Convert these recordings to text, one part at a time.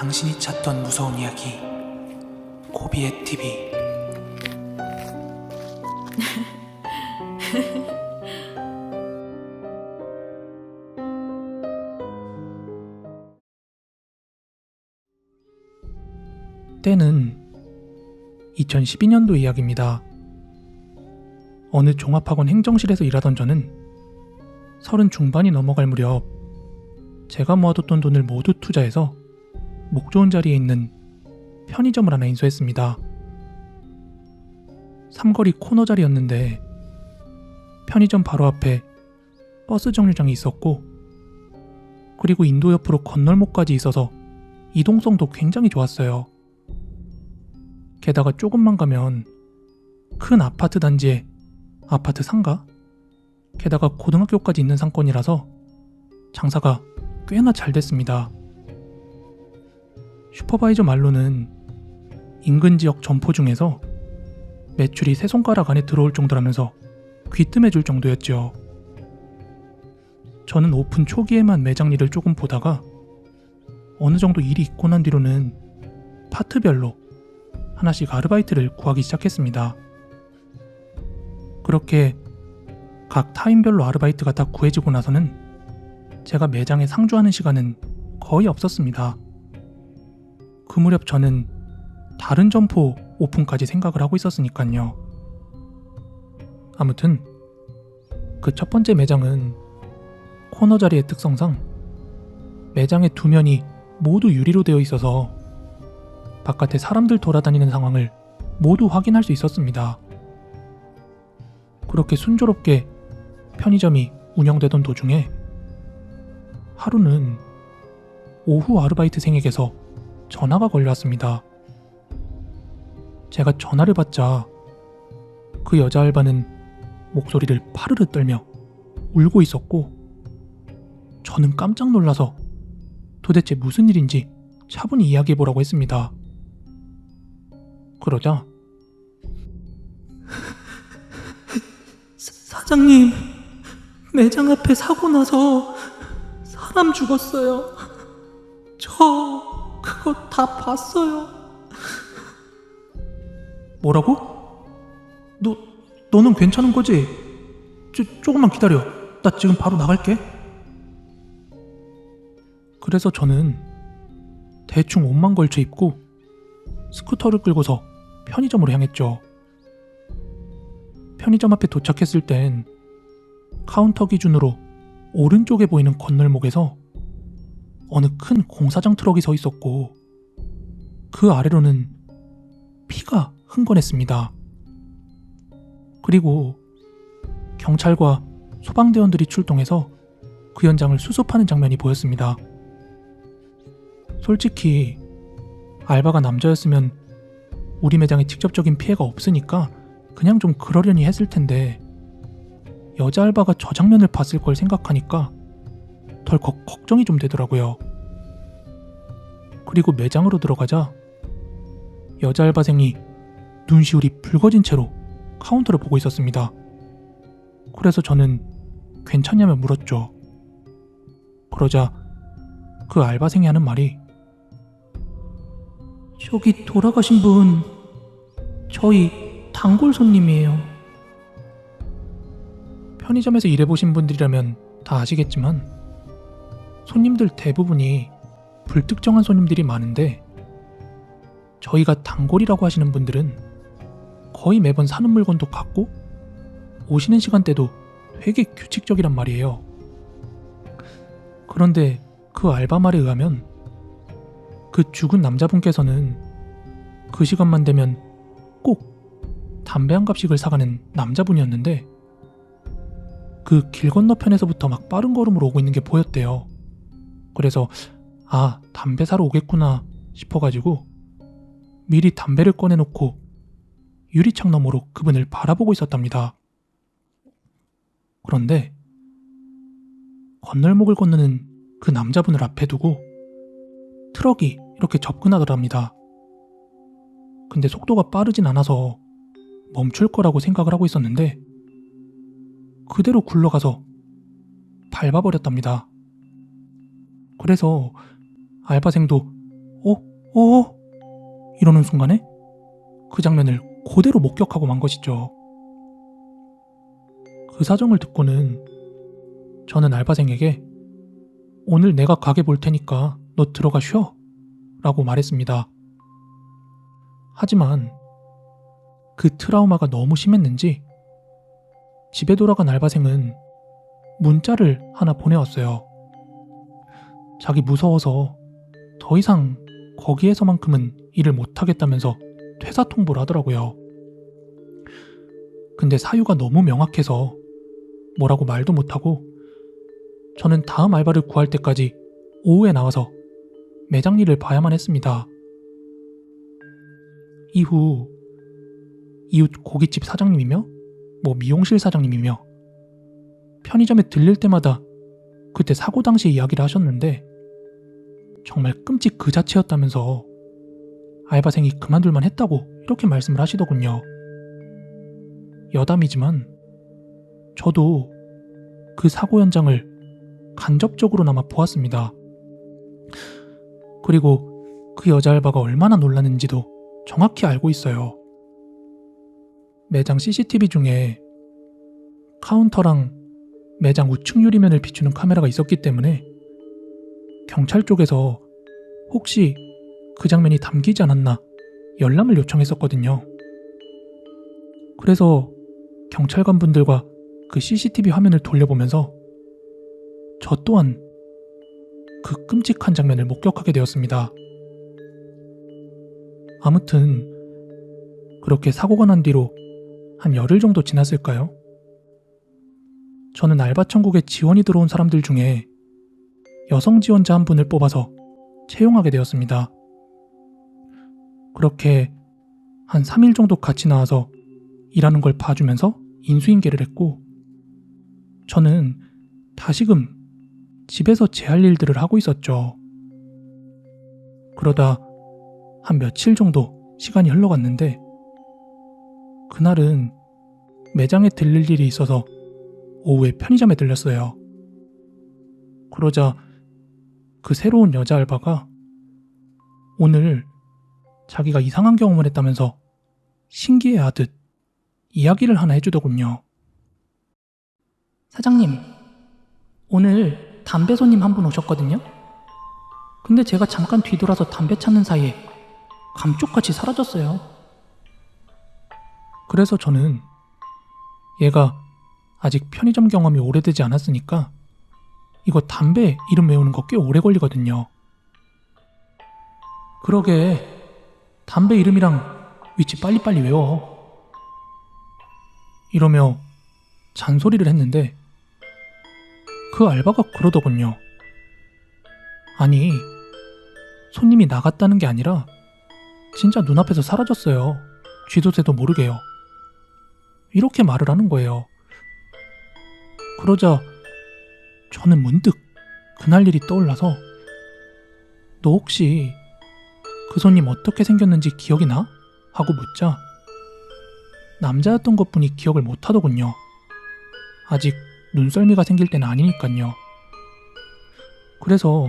당신이 찾던 무서운 이야기 고비의 TV. 때는 2012년도 이야기입니다. 어느 종합학원 행정실에서 일하던 저는 30 중반이 넘어갈 무렵 제가 모아뒀던 돈을 모두 투자해서 목 좋은 자리에 있는 편의점을 하나 인수했습니다. 삼거리 코너 자리였는데 편의점 바로 앞에 버스 정류장이 있었고, 그리고 인도 옆으로 건널목까지 있어서 이동성도 굉장히 좋았어요. 게다가 조금만 가면 큰 아파트 단지에 아파트 상가? 게다가 고등학교까지 있는 상권이라서 장사가 꽤나 잘 됐습니다. 슈퍼바이저 말로는 인근 지역 점포 중에서 매출이 세 손가락 안에 들어올 정도라면서 귀뜸해줄 정도였죠. 저는 오픈 초기에만 매장 일을 조금 보다가 어느 정도 일이 있고 난 뒤로는 파트별로 하나씩 아르바이트를 구하기 시작했습니다. 그렇게 각 타임별로 아르바이트가 다 구해지고 나서는 제가 매장에 상주하는 시간은 거의 없었습니다. 그 무렵 저는 다른 점포 오픈까지 생각을 하고 있었으니까요. 아무튼 그 첫 번째 매장은 코너 자리의 특성상 매장의 두 면이 모두 유리로 되어 있어서 바깥에 사람들 돌아다니는 상황을 모두 확인할 수 있었습니다. 그렇게 순조롭게 편의점이 운영되던 도중에 하루는 오후 아르바이트생에게서 전화가 걸려왔습니다. 제가 전화를 받자 그 여자 알바는 목소리를 파르르 떨며 울고 있었고, 저는 깜짝 놀라서 도대체 무슨 일인지 차분히 이야기해보라고 했습니다. 그러자 사장님, 매장 앞에 사고 나서 사람 죽었어요. 저 그거 다 봤어요. 뭐라고? 너는 괜찮은 거지? 조금만 기다려. 나 지금 바로 나갈게. 그래서 저는 대충 옷만 걸쳐 입고 스쿠터를 끌고서 편의점으로 향했죠. 편의점 앞에 도착했을 땐 카운터 기준으로 오른쪽에 보이는 건널목에서 어느 큰 공사장 트럭이 서 있었고, 그 아래로는 피가 흥건했습니다. 그리고 경찰과 소방대원들이 출동해서 그 현장을 수습하는 장면이 보였습니다. 솔직히 알바가 남자였으면 우리 매장에 직접적인 피해가 없으니까 그냥 좀 그러려니 했을 텐데, 여자 알바가 저 장면을 봤을 걸 생각하니까 덜컥 걱정이 좀 되더라고요. 그리고 매장으로 들어가자 여자 알바생이 눈시울이 붉어진 채로 카운터를 보고 있었습니다. 그래서 저는 괜찮냐며 물었죠. 그러자 그 알바생이 하는 말이, 저기 돌아가신 분 저희 단골 손님이에요. 편의점에서 일해보신 분들이라면 다 아시겠지만 손님들 대부분이 불특정한 손님들이 많은데, 저희가 단골이라고 하시는 분들은 거의 매번 사는 물건도 같고 오시는 시간대도 되게 규칙적이란 말이에요. 그런데 그 알바 말에 의하면 그 죽은 남자분께서는 그 시간만 되면 꼭 담배 한 갑씩을 사가는 남자분이었는데, 그 길 건너편에서부터 막 빠른 걸음으로 오고 있는 게 보였대요. 그래서 담배 사러 오겠구나 싶어가지고 미리 담배를 꺼내놓고 유리창 너머로 그분을 바라보고 있었답니다. 그런데 건널목을 건너는 그 남자분을 앞에 두고 트럭이 이렇게 접근하더랍니다. 근데 속도가 빠르진 않아서 멈출 거라고 생각을 하고 있었는데 그대로 굴러가서 밟아버렸답니다. 그래서 알바생도 이러는 순간에 그 장면을 그대로 목격하고 만 것이죠. 그 사정을 듣고는 저는 알바생에게 오늘 내가 가게 볼 테니까 너 들어가 쉬어 라고 말했습니다. 하지만 그 트라우마가 너무 심했는지 집에 돌아간 알바생은 문자를 하나 보내왔어요. 자기 무서워서 더 이상 거기에서만큼은 일을 못하겠다면서 퇴사 통보를 하더라고요. 근데 사유가 너무 명확해서 뭐라고 말도 못하고 저는 다음 알바를 구할 때까지 오후에 나와서 매장 일을 봐야만 했습니다. 이후 이웃 고깃집 사장님이며 미용실 사장님이며 편의점에 들릴 때마다 그때 사고 당시 이야기를 하셨는데 정말 끔찍 그 자체였다면서 알바생이 그만둘만 했다고 이렇게 말씀을 하시더군요. 여담이지만 저도 그 사고 현장을 간접적으로나마 보았습니다. 그리고 그 여자 알바가 얼마나 놀랐는지도 정확히 알고 있어요. 매장 CCTV 중에 카운터랑 매장 우측 유리면을 비추는 카메라가 있었기 때문에 경찰 쪽에서 혹시 그 장면이 담기지 않았나 열람을 요청했었거든요. 그래서 경찰관분들과 그 CCTV 화면을 돌려보면서 저 또한 그 끔찍한 장면을 목격하게 되었습니다. 아무튼 그렇게 사고가 난 뒤로 한 열흘 정도 지났을까요? 저는 알바 천국에 지원이 들어온 사람들 중에 여성 지원자 한 분을 뽑아서 채용하게 되었습니다. 그렇게 한 3일 정도 같이 나와서 일하는 걸 봐주면서 인수인계를 했고 저는 다시금 집에서 제 할 일들을 하고 있었죠. 그러다 한 며칠 정도 시간이 흘러갔는데 그날은 매장에 들릴 일이 있어서 오후에 편의점에 들렸어요. 그러자 그 새로운 여자 알바가 오늘 자기가 이상한 경험을 했다면서 신기해하듯 이야기를 하나 해주더군요. 사장님, 오늘 담배 손님 한 분 오셨거든요? 근데 제가 잠깐 뒤돌아서 담배 찾는 사이에 감쪽같이 사라졌어요. 그래서 저는 얘가 아직 편의점 경험이 오래되지 않았으니까 이거 담배 이름 외우는 거 꽤 오래 걸리거든요. 그러게 담배 이름이랑 위치 빨리빨리 외워. 이러며 잔소리를 했는데 그 알바가 그러더군요. 아니, 손님이 나갔다는 게 아니라 진짜 눈앞에서 사라졌어요. 쥐도 새도 모르게요. 이렇게 말을 하는 거예요. 그러자 저는 문득 그날 일이 떠올라서 너 혹시 그 손님 어떻게 생겼는지 기억이 나? 하고 묻자 남자였던 것뿐이 기억을 못하더군요. 아직 눈썰미가 생길 때는 아니니깐요. 그래서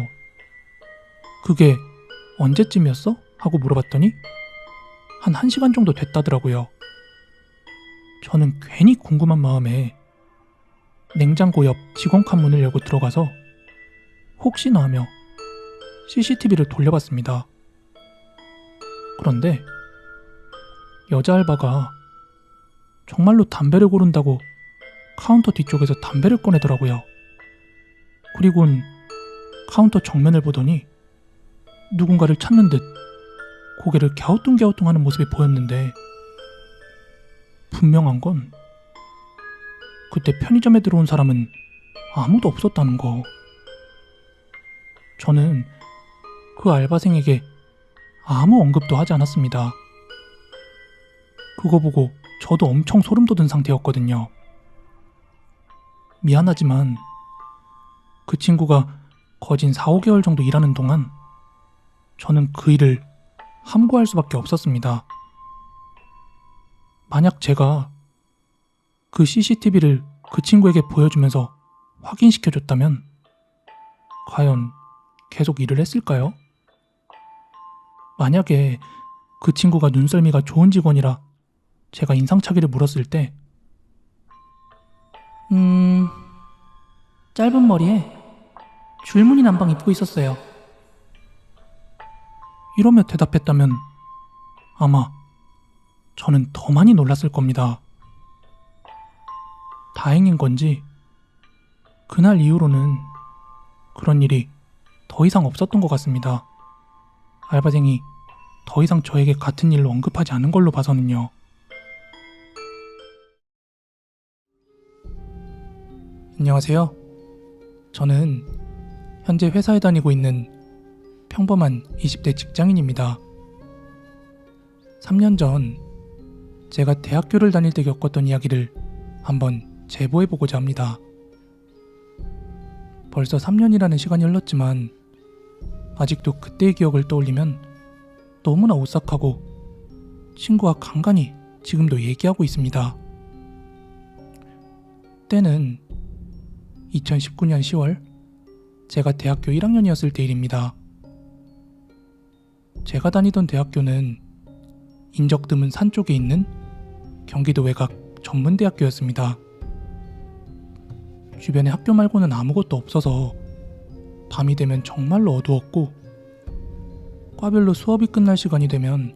그게 언제쯤이었어? 하고 물어봤더니 한 1시간 정도 됐다더라고요. 저는 괜히 궁금한 마음에 냉장고 옆 직원 칸 문을 열고 들어가서 혹시나 하며 CCTV를 돌려봤습니다. 그런데 여자 알바가 정말로 담배를 고른다고 카운터 뒤쪽에서 담배를 꺼내더라고요. 그리곤 카운터 정면을 보더니 누군가를 찾는 듯 고개를 갸우뚱갸우뚱하는 모습이 보였는데 분명한 건 그때 편의점에 들어온 사람은 아무도 없었다는 거. 저는 그 알바생에게 아무 언급도 하지 않았습니다. 그거 보고 저도 엄청 소름 돋은 상태였거든요. 미안하지만 그 친구가 거진 4-5개월 정도 일하는 동안 저는 그 일을 함구할 수밖에 없었습니다. 만약 제가 그 CCTV를 그 친구에게 보여주면서 확인시켜줬다면 과연 계속 일을 했을까요? 만약에 그 친구가 눈썰미가 좋은 직원이라 제가 인상착의를 물었을 때 짧은 머리에 줄무늬 남방 입고 있었어요. 이러며 대답했다면 아마 저는 더 많이 놀랐을 겁니다. 다행인 건지 그날 이후로는 그런 일이 더 이상 없었던 것 같습니다. 알바생이 더 이상 저에게 같은 일로 언급하지 않은 걸로 봐서는요. 안녕하세요. 저는 현재 회사에 다니고 있는 평범한 20대 직장인입니다. 3년 전 제가 대학교를 다닐 때 겪었던 이야기를 한번 제보해보고자 합니다. 벌써 3년이라는 시간이 흘렀지만 아직도 그때의 기억을 떠올리면 너무나 오싹하고 친구와 간간히 지금도 얘기하고 있습니다. 때는 2019년 10월 제가 대학교 1학년이었을 때 일입니다. 제가 다니던 대학교는 인적 드문 산 쪽에 있는 경기도 외곽 전문대학교였습니다. 주변에 학교 말고는 아무것도 없어서 밤이 되면 정말로 어두웠고 과별로 수업이 끝날 시간이 되면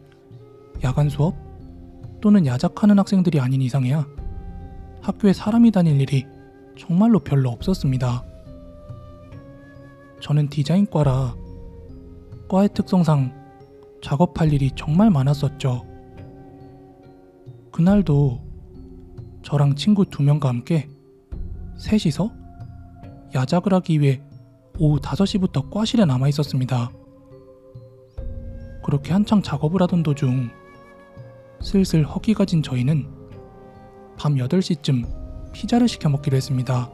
야간 수업 또는 야작하는 학생들이 아닌 이상해야 학교에 사람이 다닐 일이 정말로 별로 없었습니다. 저는 디자인과라 과의 특성상 작업할 일이 정말 많았었죠. 그날도 저랑 친구 2명과 함께 셋이서 야작을 하기 위해 오후 5시부터 과실에 남아 있었습니다. 그렇게 한창 작업을 하던 도중 슬슬 허기가 진 저희는 밤 8시쯤 피자를 시켜 먹기로 했습니다.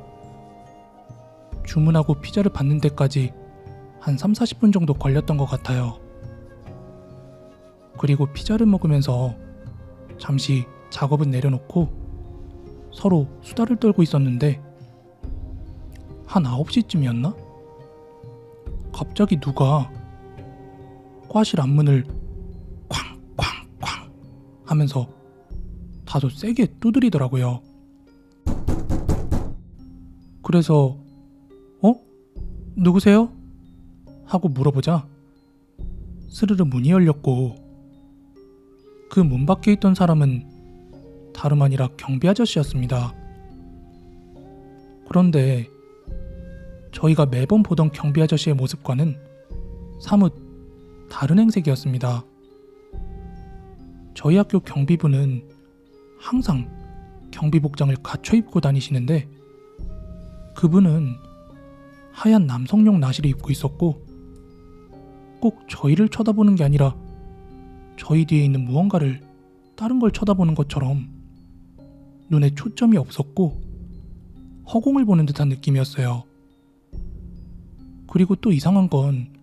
주문하고 피자를 받는 데까지 한 3-40분 정도 걸렸던 것 같아요. 그리고 피자를 먹으면서 잠시 작업은 내려놓고 서로 수다를 떨고 있었는데 한 9시쯤이었나? 갑자기 누가 과실 앞문을 쾅쾅쾅 하면서 다소 세게 두드리더라고요. 그래서 누구세요? 하고 물어보자 스르르 문이 열렸고 그 문 밖에 있던 사람은 다름 아니라 경비 아저씨였습니다. 그런데 저희가 매번 보던 경비 아저씨의 모습과는 사뭇 다른 행색이었습니다. 저희 학교 경비부는 항상 경비복장을 갖춰 입고 다니시는데 그분은 하얀 남성용 나시를 입고 있었고 꼭 저희를 쳐다보는 게 아니라 저희 뒤에 있는 무언가를 다른 걸 쳐다보는 것처럼 눈에 초점이 없었고 허공을 보는 듯한 느낌이었어요. 그리고 또 이상한 건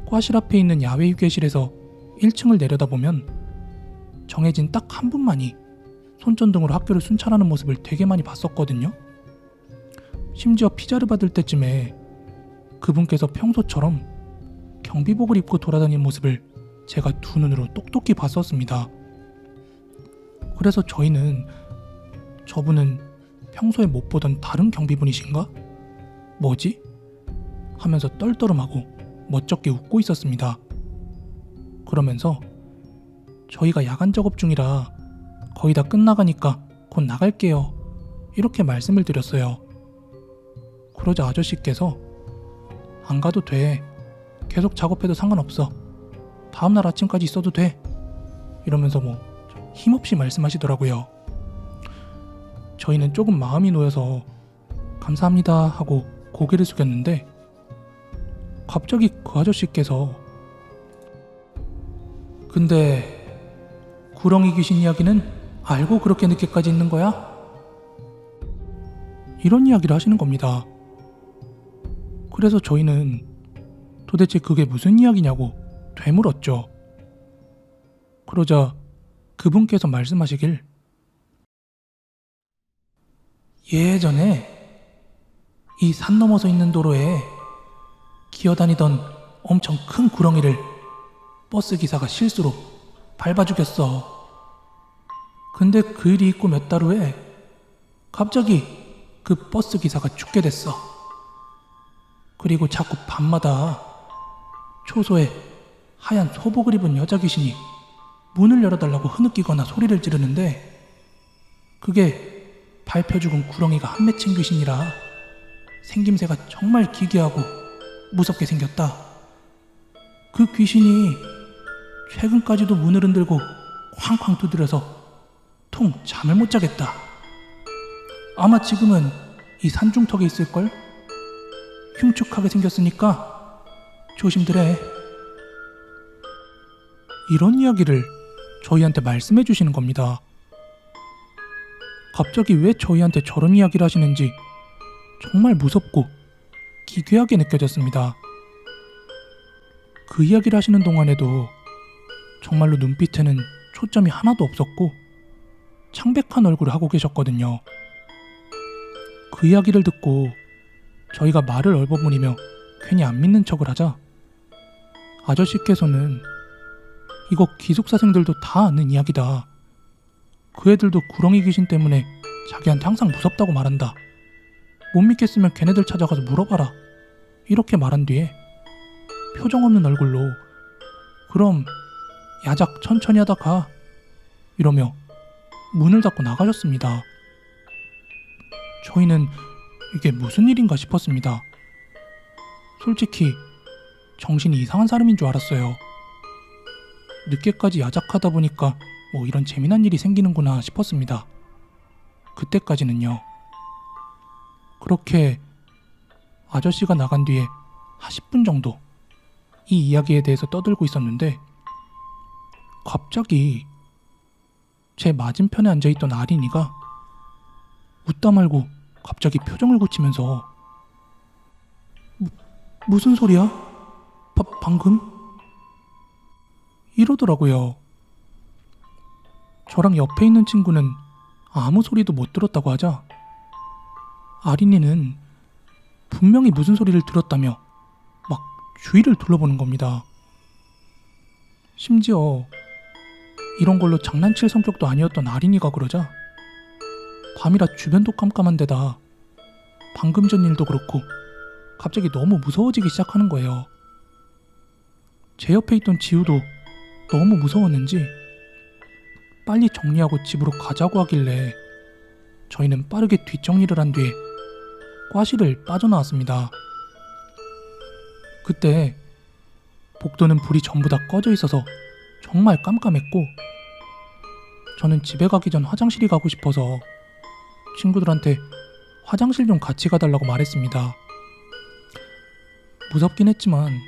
과실 앞에 있는 야외 휴게실에서 1층을 내려다보면 정해진 딱 한 분만이 손전등으로 학교를 순찰하는 모습을 되게 많이 봤었거든요. 심지어 피자를 받을 때쯤에 그분께서 평소처럼 경비복을 입고 돌아다니는 모습을 제가 두 눈으로 똑똑히 봤었습니다. 그래서 저희는 저분은 평소에 못 보던 다른 경비분이신가? 뭐지? 하면서 떨떠름하고 멋쩍게 웃고 있었습니다. 그러면서 저희가 야간 작업 중이라 거의 다 끝나가니까 곧 나갈게요. 이렇게 말씀을 드렸어요. 그러자 아저씨께서 안 가도 돼. 계속 작업해도 상관없어. 다음날 아침까지 있어도 돼. 이러면서 힘없이 말씀하시더라고요. 저희는 조금 마음이 놓여서 감사합니다 하고 고개를 숙였는데 갑자기 그 아저씨께서 근데 구렁이 귀신 이야기는 알고 그렇게 늦게까지 있는 거야? 이런 이야기를 하시는 겁니다. 그래서 저희는 도대체 그게 무슨 이야기냐고 되물었죠. 그러자 그분께서 말씀하시길 예전에 이 산 넘어서 있는 도로에 기어다니던 엄청 큰 구렁이를 버스 기사가 실수로 밟아 죽였어. 근데 그 일이 있고 몇 달 후에 갑자기 그 버스 기사가 죽게 됐어. 그리고 자꾸 밤마다 초소에 하얀 소복을 입은 여자 귀신이 문을 열어달라고 흐느끼거나 소리를 지르는데, 그게 밟혀 죽은 구렁이가 한 맺힌 귀신이라 생김새가 정말 기괴하고 무섭게 생겼다. 그 귀신이 최근까지도 문을 흔들고 쾅쾅 두드려서 통 잠을 못 자겠다. 아마 지금은 이 산중턱에 있을걸? 흉측하게 생겼으니까 조심들 해. 이런 이야기를 저희한테 말씀해 주시는 겁니다. 갑자기 왜 저희한테 저런 이야기를 하시는지 정말 무섭고 기괴하게 느껴졌습니다. 그 이야기를 하시는 동안에도 정말로 눈빛에는 초점이 하나도 없었고 창백한 얼굴을 하고 계셨거든요. 그 이야기를 듣고 저희가 말을 얼버무리며 괜히 안 믿는 척을 하자 아저씨께서는 이거 기숙사생들도 다 아는 이야기다. 그 애들도 구렁이 귀신 때문에 자기한테 항상 무섭다고 말한다. 못 믿겠으면 걔네들 찾아가서 물어봐라. 이렇게 말한 뒤에 표정 없는 얼굴로 그럼 야작 천천히 하다 가. 이러며 문을 닫고 나가셨습니다. 저희는 이게 무슨 일인가 싶었습니다. 솔직히 정신이 이상한 사람인 줄 알았어요. 늦게까지 야작하다 보니까 뭐 이런 재미난 일이 생기는구나 싶었습니다. 그때까지는요. 그렇게 아저씨가 나간 뒤에 한 10분 정도 이 이야기에 대해서 떠들고 있었는데, 갑자기 제 맞은편에 앉아있던 아린이가 웃다 말고 갑자기 표정을 굳히면서 무슨 소리야? 방금? 이러더라고요. 저랑 옆에 있는 친구는 아무 소리도 못 들었다고 하자 아린이는 분명히 무슨 소리를 들었다며 막 주위를 둘러보는 겁니다. 심지어 이런 걸로 장난칠 성격도 아니었던 아린이가 그러자 밤이라 주변도 깜깜한 데다 방금 전 일도 그렇고 갑자기 너무 무서워지기 시작하는 거예요. 제 옆에 있던 지우도 너무 무서웠는지 빨리 정리하고 집으로 가자고 하길래 저희는 빠르게 뒷정리를 한 뒤에 과실을 빠져나왔습니다. 그때 복도는 불이 전부 다 꺼져 있어서 정말 깜깜했고, 저는 집에 가기 전 화장실이 가고 싶어서 친구들한테 화장실 좀 같이 가달라고 말했습니다. 무섭긴 했지만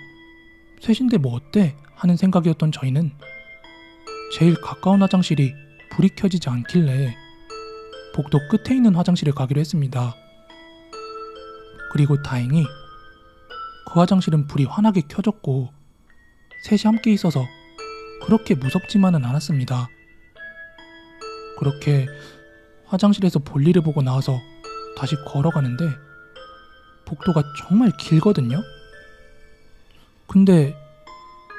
셋인데 뭐 어때? 하는 생각이었던 저희는 제일 가까운 화장실이 불이 켜지지 않길래 복도 끝에 있는 화장실에 가기로 했습니다. 그리고 다행히 그 화장실은 불이 환하게 켜졌고 셋이 함께 있어서 그렇게 무섭지만은 않았습니다. 그렇게 화장실에서 볼일을 보고 나와서 다시 걸어가는데 복도가 정말 길거든요. 근데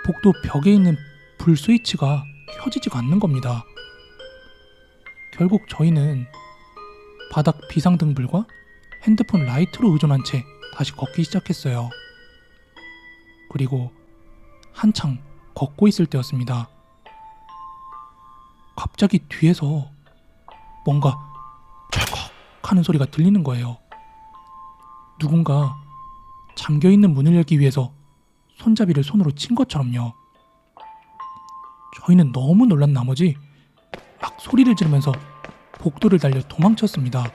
복도 벽에 있는 불 스위치가 켜지지가 않는 겁니다. 결국 저희는 바닥 비상등불과 핸드폰 라이트로 의존한 채 다시 걷기 시작했어요. 그리고 한창 걷고 있을 때였습니다. 갑자기 뒤에서 뭔가 철컥 하는 소리가 들리는 거예요. 누군가 잠겨있는 문을 열기 위해서 손잡이를 손으로 친 것처럼요. 저희는 너무 놀란 나머지 막 소리를 지르면서 복도를 달려 도망쳤습니다.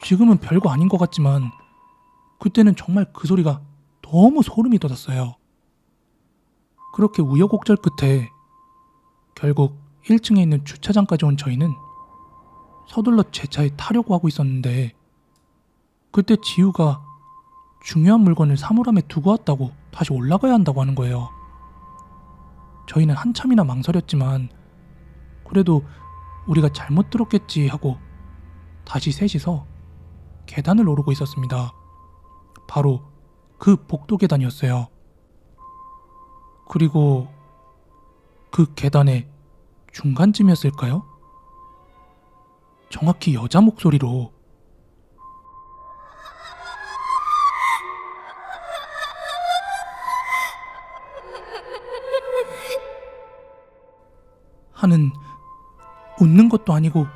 지금은 별거 아닌 것 같지만 그때는 정말 그 소리가 너무 소름이 돋았어요. 그렇게 우여곡절 끝에 결국 1층에 있는 주차장까지 온 저희는 서둘러 제 차에 타려고 하고 있었는데, 그때 지우가 중요한 물건을 사물함에 두고 왔다고 다시 올라가야 한다고 하는 거예요. 저희는 한참이나 망설였지만 그래도 우리가 잘못 들었겠지 하고 다시 셋이서 계단을 오르고 있었습니다. 바로 그 복도 계단이었어요. 그리고 그 계단의 중간쯤이었을까요? 정확히 여자 목소리로 하는, 웃는 것도 아니고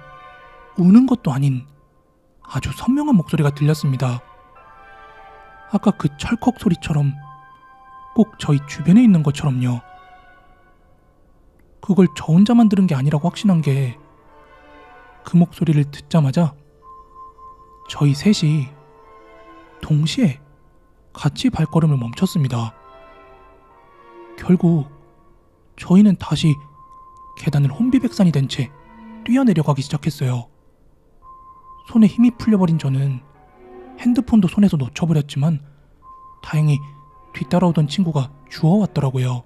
우는 것도 아닌 아주 선명한 목소리가 들렸습니다. 아까 그 철컥 소리처럼 꼭 저희 주변에 있는 것처럼요. 그걸 저 혼자만 들은 게 아니라고 확신한 게 그 목소리를 듣자마자 저희 셋이 동시에 같이 발걸음을 멈췄습니다. 결국 저희는 다시 계단을 혼비백산이 된 채 뛰어내려가기 시작했어요. 손에 힘이 풀려버린 저는 핸드폰도 손에서 놓쳐버렸지만 다행히 뒤따라오던 친구가 주워왔더라고요.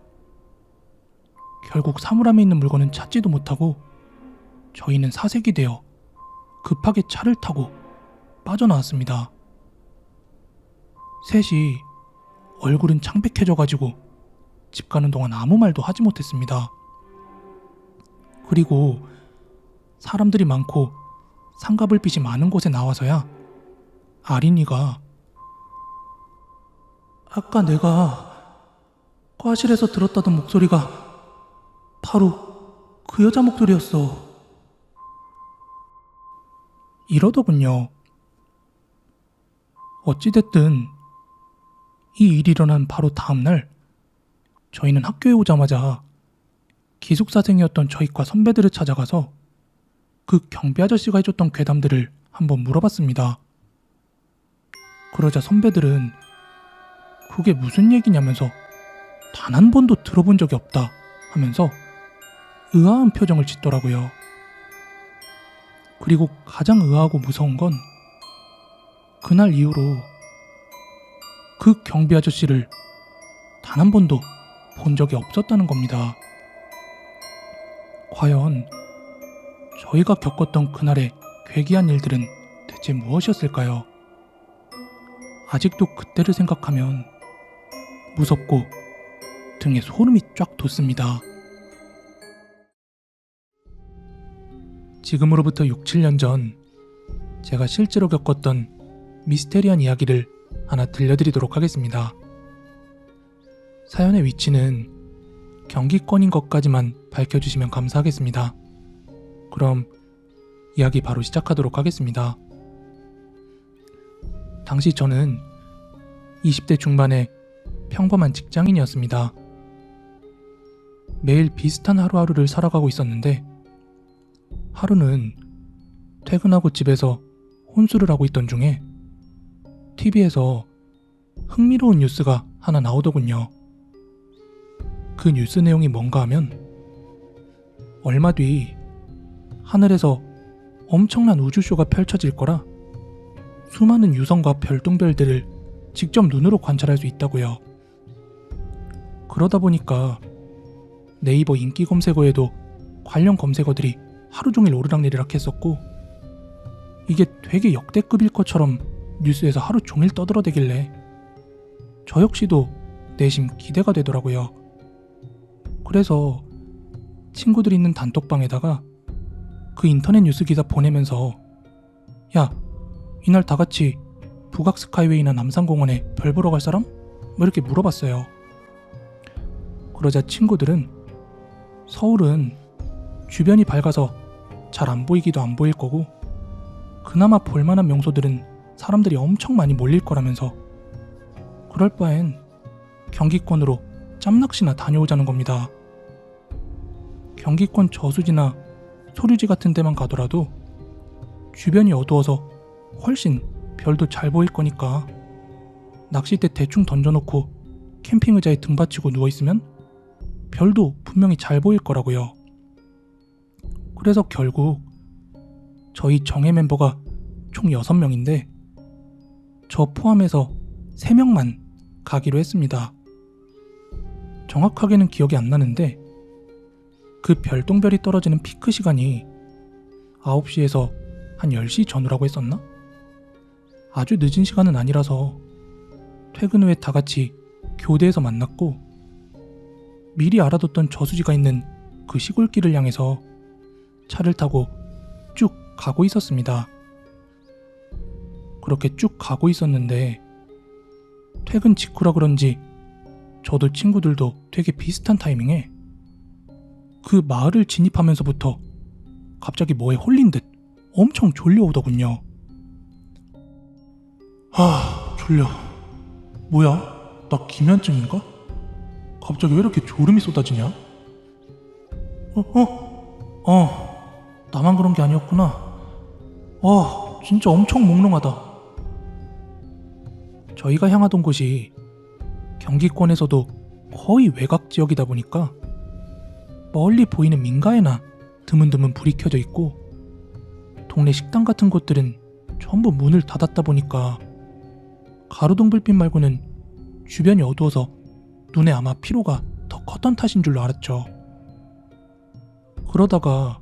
결국 사물함에 있는 물건은 찾지도 못하고 저희는 사색이 되어 급하게 차를 타고 빠져나왔습니다. 셋이 얼굴은 창백해져가지고 집 가는 동안 아무 말도 하지 못했습니다. 그리고 사람들이 많고 상가불빛이 많은 곳에 나와서야 아린이가 아까 내가 과실에서 들었다던 목소리가 바로 그 여자 목소리였어. 이러더군요. 어찌됐든 이 일이 일어난 바로 다음날 저희는 학교에 오자마자 기숙사생이었던 저희과 선배들을 찾아가서 그 경비 아저씨가 해줬던 괴담들을 한번 물어봤습니다. 그러자 선배들은 그게 무슨 얘기냐면서 단 한 번도 들어본 적이 없다 하면서 의아한 표정을 짓더라고요. 그리고 가장 의아하고 무서운 건 그날 이후로 그 경비 아저씨를 단 한 번도 본 적이 없었다는 겁니다. 과연 저희가 겪었던 그날의 괴기한 일들은 대체 무엇이었을까요? 아직도 그때를 생각하면 무섭고 등에 소름이 쫙 돋습니다. 지금으로부터 6, 7년 전 제가 실제로 겪었던 미스테리한 이야기를 하나 들려드리도록 하겠습니다. 사연의 위치는 경기권인 것까지만 밝혀주시면 감사하겠습니다. 그럼 이야기 바로 시작하도록 하겠습니다. 당시 저는 20대 중반의 평범한 직장인이었습니다. 매일 비슷한 하루하루를 살아가고 있었는데 하루는 퇴근하고 집에서 혼술을 하고 있던 중에 TV에서 흥미로운 뉴스가 하나 나오더군요. 그 뉴스 내용이 뭔가 하면 얼마 뒤 하늘에서 엄청난 우주쇼가 펼쳐질 거라 수많은 유성과 별똥별들을 직접 눈으로 관찰할 수 있다고요. 그러다 보니까 네이버 인기 검색어에도 관련 검색어들이 하루 종일 오르락내리락 했었고 이게 되게 역대급일 것처럼 뉴스에서 하루 종일 떠들어대길래 저 역시도 내심 기대가 되더라고요. 그래서 친구들이 있는 단톡방에다가 그 인터넷 뉴스 기사 보내면서 야, 이날 다 같이 북악 스카이웨이나 남산공원에 별 보러 갈 사람? 뭐 이렇게 물어봤어요. 그러자 친구들은 서울은 주변이 밝아서 잘 안 보이기도 안 보일 거고 그나마 볼만한 명소들은 사람들이 엄청 많이 몰릴 거라면서 그럴 바엔 경기권으로 짬낚시나 다녀오자는 겁니다. 경기권 저수지나 소류지 같은 데만 가더라도 주변이 어두워서 훨씬 별도 잘 보일 거니까 낚싯대 대충 던져놓고 캠핑 의자에 등 받치고 누워있으면 별도 분명히 잘 보일 거라고요. 그래서 결국 저희 정예 멤버가 총 6명인데 저 포함해서 3명만 가기로 했습니다. 정확하게는 기억이 안 나는데 그 별똥별이 떨어지는 피크 시간이 9시에서 한 10시 전후라고 했었나? 아주 늦은 시간은 아니라서 퇴근 후에 다 같이 교대에서 만났고 미리 알아뒀던 저수지가 있는 그 시골길을 향해서 차를 타고 쭉 가고 있었습니다. 그렇게 쭉 가고 있었는데 퇴근 직후라 그런지 저도 친구들도 되게 비슷한 타이밍에 그 마을을 진입하면서부터 갑자기 뭐에 홀린 듯 엄청 졸려오더군요. 졸려. 뭐야? 나 기면증인가? 갑자기 왜 이렇게 졸음이 쏟아지냐? 나만 그런 게 아니었구나. 진짜 엄청 몽롱하다. 저희가 향하던 곳이 경기권에서도 거의 외곽 지역이다 보니까 멀리 보이는 민가에나 드문드문 불이 켜져 있고 동네 식당 같은 곳들은 전부 문을 닫았다 보니까 가로등 불빛 말고는 주변이 어두워서 눈에 아마 피로가 더 컸던 탓인 줄로 알았죠. 그러다가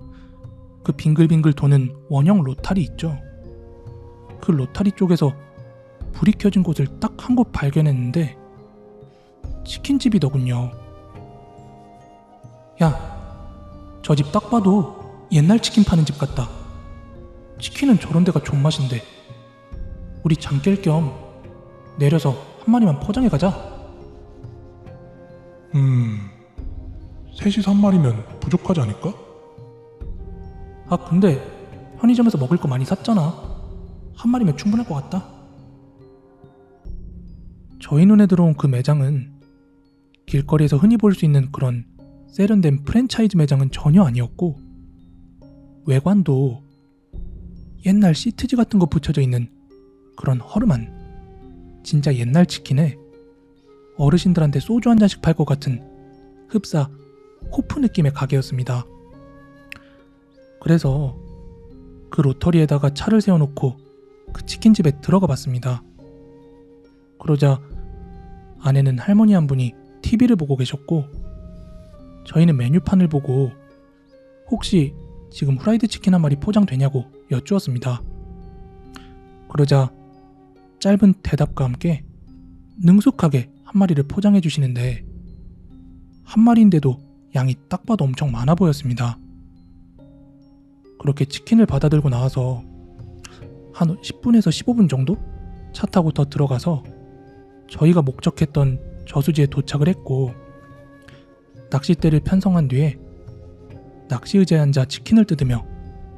그 빙글빙글 도는 원형 로타리 있죠. 그 로타리 쪽에서 불이 켜진 곳을 딱 한 곳 발견했는데 치킨집이더군요. 야, 저 집 딱 봐도 옛날 치킨 파는 집 같다. 치킨은 저런 데가 존맛인데 우리 장 깰 겸 내려서 한 마리만 포장해 가자. 셋이서 한 마리면 부족하지 않을까? 근데 편의점에서 먹을 거 많이 샀잖아. 한 마리면 충분할 것 같다. 저희 눈에 들어온 그 매장은 길거리에서 흔히 볼 수 있는 그런 세련된 프랜차이즈 매장은 전혀 아니었고 외관도 옛날 시트지 같은 거 붙여져 있는 그런 허름한 진짜 옛날 치킨에 어르신들한테 소주 한 잔씩 팔 것 같은 흡사 호프 느낌의 가게였습니다. 그래서 그 로터리에다가 차를 세워놓고 그 치킨집에 들어가 봤습니다. 그러자 안에는 할머니 한 분이 TV를 보고 계셨고 저희는 메뉴판을 보고 혹시 지금 후라이드 치킨 한 마리 포장되냐고 여쭈었습니다. 그러자 짧은 대답과 함께 능숙하게 한 마리를 포장해 주시는데 한 마리인데도 양이 딱 봐도 엄청 많아 보였습니다. 그렇게 치킨을 받아들고 나와서 한 10분에서 15분 정도 차 타고 더 들어가서 저희가 목적했던 저수지에 도착을 했고 낚싯대를 편성한 뒤에 낚시 의자에 앉아 치킨을 뜯으며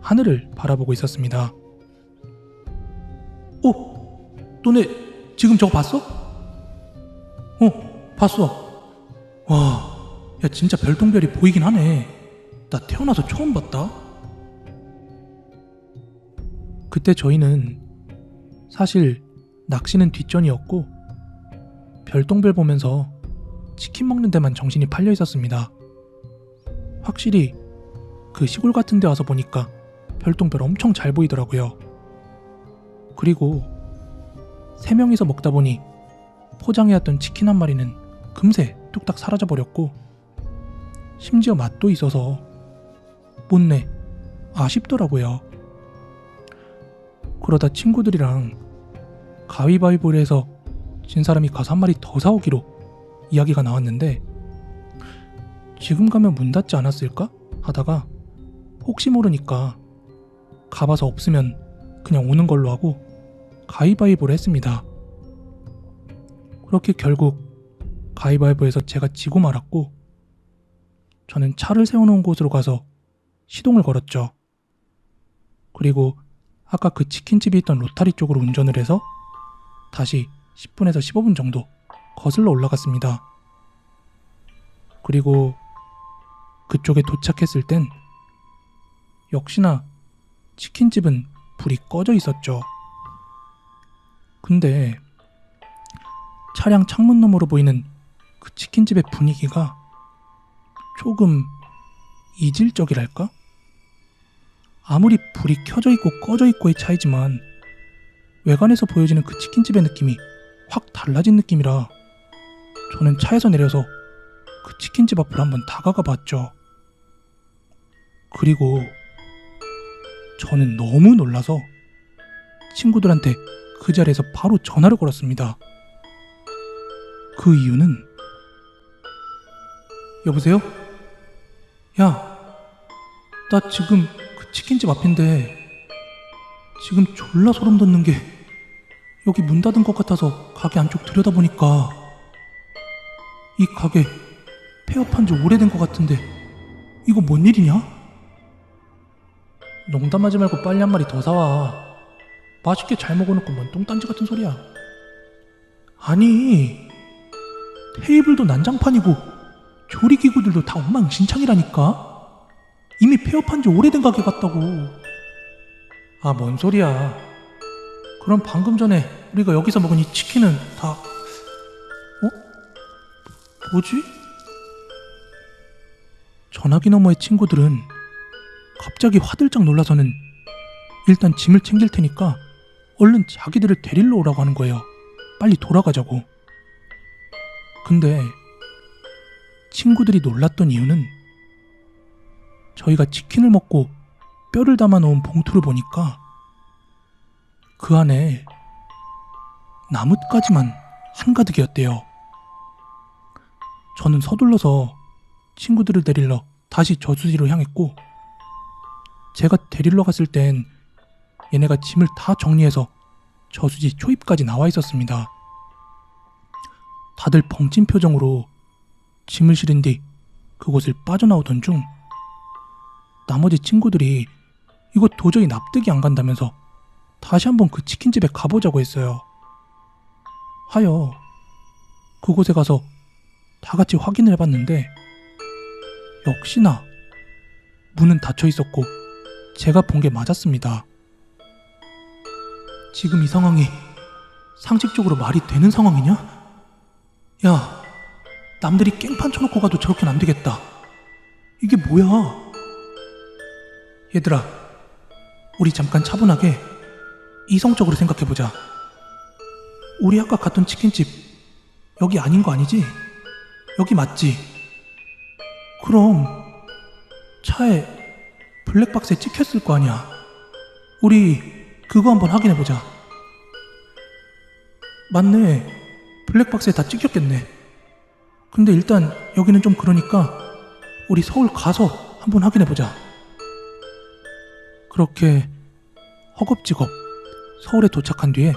하늘을 바라보고 있었습니다. 너네 지금 저거 봤어? 봤어. 와, 야 진짜 별똥별이 보이긴 하네. 나 태어나서 처음 봤다. 그때 저희는 사실 낚시는 뒷전이었고 별똥별 보면서 치킨 먹는 데만 정신이 팔려 있었습니다. 확실히 그 시골 같은 데 와서 보니까 별똥별 엄청 잘 보이더라고요. 그리고 3명이서 먹다 보니 포장해왔던 치킨 한 마리는 금세 뚝딱 사라져버렸고 심지어 맛도 있어서 못내 아쉽더라고요. 그러다 친구들이랑 가위바위보를 해서 진 사람이 가서 한 마리 더 사오기로 이야기가 나왔는데 지금 가면 문 닫지 않았을까 하다가 혹시 모르니까 가봐서 없으면 그냥 오는 걸로 하고 가위바위보를 했습니다. 그렇게 결국 가위바위보에서 제가 지고 말았고 저는 차를 세워놓은 곳으로 가서 시동을 걸었죠. 그리고 아까 그 치킨집이 있던 로타리 쪽으로 운전을 해서 다시 10분에서 15분 정도 거슬러 올라갔습니다. 그리고 그쪽에 도착했을 땐 역시나 치킨집은 불이 꺼져 있었죠. 근데 차량 창문 너머로 보이는 그 치킨집의 분위기가 조금 이질적이랄까? 아무리 불이 켜져 있고 꺼져 있고의 차이지만 외관에서 보여지는 그 치킨집의 느낌이 확 달라진 느낌이라 저는 차에서 내려서 그 치킨집 앞으로 한번 다가가 봤죠. 그리고 저는 너무 놀라서 친구들한테 그 자리에서 바로 전화를 걸었습니다. 그 이유는 여보세요? 야, 나 지금 그 치킨집 앞인데 지금 졸라 소름 돋는 게 여기 문 닫은 것 같아서 가게 안쪽 들여다보니까 이 가게 폐업한 지 오래된 것 같은데 이거 뭔 일이냐? 농담하지 말고 빨리 한 마리 더 사와. 맛있게 잘 먹어놓고 뭔 똥딴지 같은 소리야. 아니, 테이블도 난장판이고 조리기구들도 다 엉망진창이라니까. 이미 폐업한 지 오래된 가게 같다고. 아, 뭔 소리야. 그럼 방금 전에 우리가 여기서 먹은 이 치킨은 다... 뭐지? 전화기 너머의 친구들은 갑자기 화들짝 놀라서는 일단 짐을 챙길 테니까 얼른 자기들을 데리러 오라고 하는 거예요. 빨리 돌아가자고. 근데 친구들이 놀랐던 이유는 저희가 치킨을 먹고 뼈를 담아 놓은 봉투를 보니까 그 안에 나뭇가지만 한가득이었대요. 저는 서둘러서 친구들을 데리러 다시 저수지로 향했고, 제가 데리러 갔을 땐 얘네가 짐을 다 정리해서 저수지 초입까지 나와 있었습니다. 다들 벙찐 표정으로 짐을 실은 뒤 그곳을 빠져나오던 중 나머지 친구들이 이거 도저히 납득이 안 간다면서 다시 한번 그 치킨집에 가보자고 했어요. 하여 그곳에 가서 다 같이 확인을 해봤는데 역시나 문은 닫혀 있었고 제가 본 게 맞았습니다. 지금 이 상황이 상식적으로 말이 되는 상황이냐? 야, 남들이 깽판 쳐놓고 가도 저렇게는 안 되겠다. 이게 뭐야? 얘들아, 우리 잠깐 차분하게 이성적으로 생각해보자. 우리 아까 갔던 치킨집 여기 아닌 거 아니지? 여기 맞지? 그럼 차에 블랙박스에 찍혔을 거 아니야. 우리 그거 한번 확인해보자. 맞네, 블랙박스에 다 찍혔겠네. 근데 일단 여기는 좀 그러니까 우리 서울 가서 한번 확인해보자. 그렇게 허겁지겁 서울에 도착한 뒤에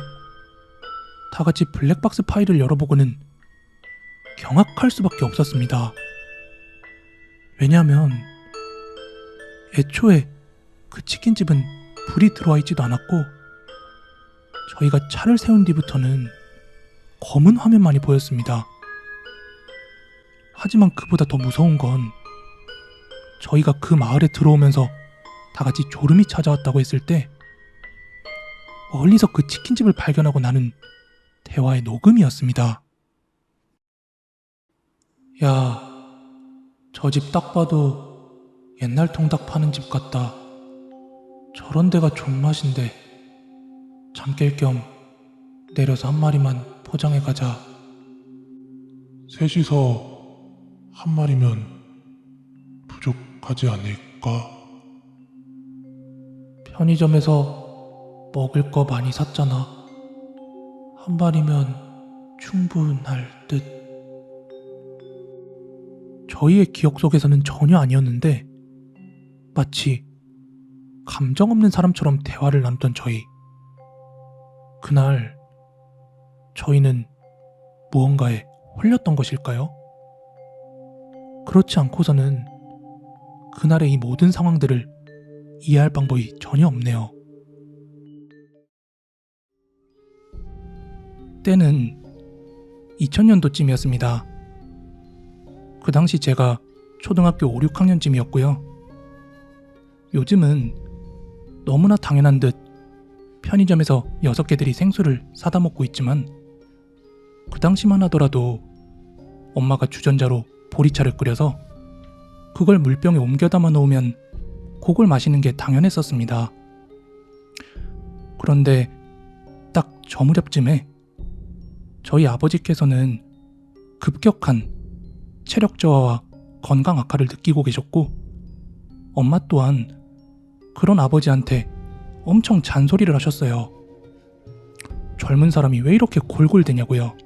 다 같이 블랙박스 파일을 열어보고는 경악할 수밖에 없었습니다. 왜냐하면 애초에 그 치킨집은 불이 들어와 있지도 않았고 저희가 차를 세운 뒤부터는 검은 화면만이 보였습니다. 하지만 그보다 더 무서운 건 저희가 그 마을에 들어오면서 다 같이 졸음이 찾아왔다고 했을 때 멀리서 그 치킨집을 발견하고 나는 대화의 녹음이었습니다. 야, 저 집 딱 봐도 옛날 통닭 파는 집 같다. 저런 데가 존맛인데 잠 깰 겸 내려서 한 마리만 포장해 가자. 셋이서 한 마리면 부족하지 않을까? 편의점에서 먹을 거 많이 샀잖아. 한 마리면 충분할 듯. 저희의 기억 속에서는 전혀 아니었는데 마치 감정 없는 사람처럼 대화를 나누던 저희. 그날 저희는 무언가에 홀렸던 것일까요? 그렇지 않고서는 그날의 이 모든 상황들을 이해할 방법이 전혀 없네요. 때는 2000년도쯤이었습니다. 그 당시 제가 초등학교 5, 6학년쯤이었고요. 요즘은 너무나 당연한 듯 편의점에서 녀석개들이 생수를 사다 먹고 있지만 그 당시만 하더라도 엄마가 주전자로 보리차를 끓여서 그걸 물병에 옮겨 담아 놓으면 그걸 마시는 게 당연했었습니다. 그런데 딱 저 무렵쯤에 저희 아버지께서는 급격한 체력 저하와 건강 악화를 느끼고 계셨고 엄마 또한 그런 아버지한테 엄청 잔소리를 하셨어요. 젊은 사람이 왜 이렇게 골골대냐고요.